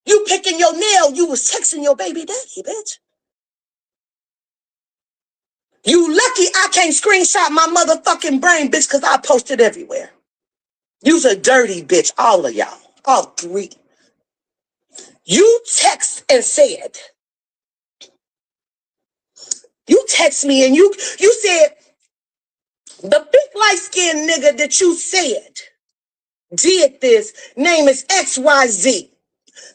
You picking your nail, you was texting your baby daddy, bitch. You lucky I can't screenshot my motherfucking brain, bitch, because I posted everywhere. You's a dirty bitch, all of y'all. All three. You text and said, you text me and you said, the big light-skinned nigga that you said did this, name is XYZ.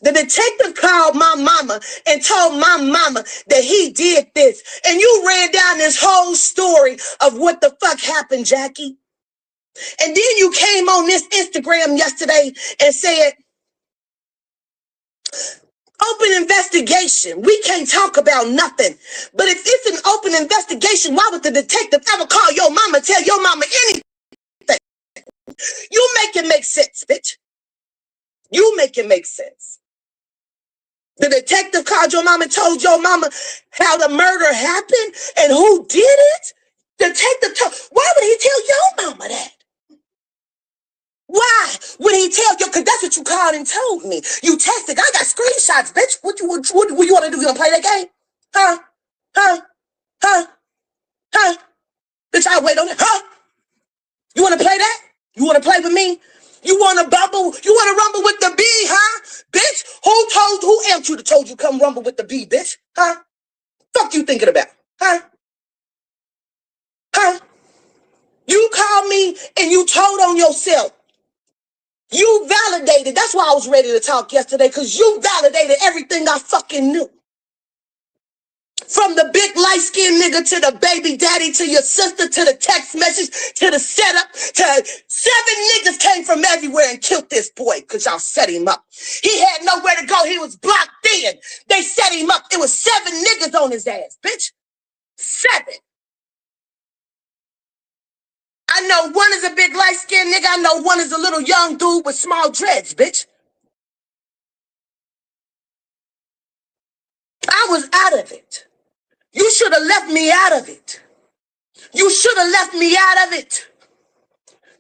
The detective called my mama and told my mama that he did this. And you ran down this whole story of what the fuck happened, Jackie. And then you came on this Instagram yesterday and said, open investigation. We can't talk about nothing. But if it's an open investigation, why would the detective ever call your mama, tell your mama anything? You make it make sense, bitch. You make it make sense. The detective called your mama and told your mama how the murder happened and who did it? Detective told, why would he tell your mama that? Why would he tell you? Because that's what you called and told me. You texted. I got screenshots, bitch. What you want to do? You want to play that game? Huh? Bitch, I'll wait on it. Huh? You want to play that? You want to play with me? You want to bubble? You want to rumble with the bee, huh? Bitch, who amped you to told you come rumble with the bee, bitch? Huh? Fuck you thinking about? Huh? You called me and you told on yourself. You validated. That's why I was ready to talk yesterday, because you validated everything I fucking knew. From the big light-skinned nigga to the baby daddy to your sister to the text message to the setup to 7 niggas came from everywhere and killed this boy because y'all set him up. He had nowhere to go. He was blocked in. They set him up. It was 7 niggas on his ass, bitch. 7. I know one is a big light-skinned nigga. I know one is a little young dude with small dreads, bitch. I was out of it. You should have left me out of it. You should have left me out of it.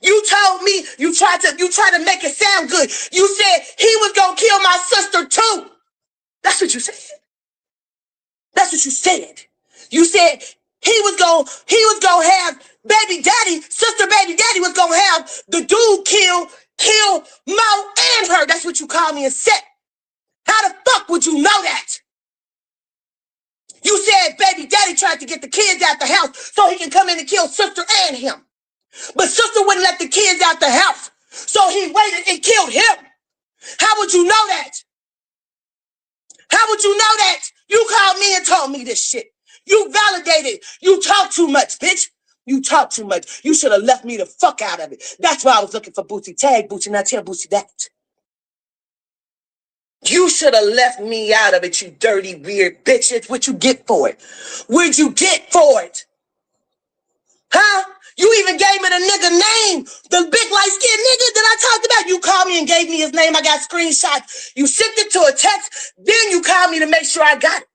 You told me, you tried to make it sound good. You said he was gonna kill my sister too. That's what you said. That's what you said. You said he was gonna have baby daddy, sister baby daddy was gonna have the dude kill Mo and her. That's what you called me and said. How the fuck would you know that? You said baby daddy tried to get the kids out the house so he can come in and kill sister and him. But sister wouldn't let the kids out the house. So he waited and killed him. How would you know that? How would you know that? You called me and told me this shit. You validated. You talk too much, bitch. You talk too much. You should have left me the fuck out of it. That's why I was looking for Boosie. Tag Boosie, now tell Boosie that. You should have left me out of it, you dirty, weird bitch. It's what you get for it. What'd you get for it? Huh? You even gave me the nigga name. The big light-skinned nigga that I talked about. You called me and gave me his name. I got screenshots. You sent it to a text. Then you called me to make sure I got it.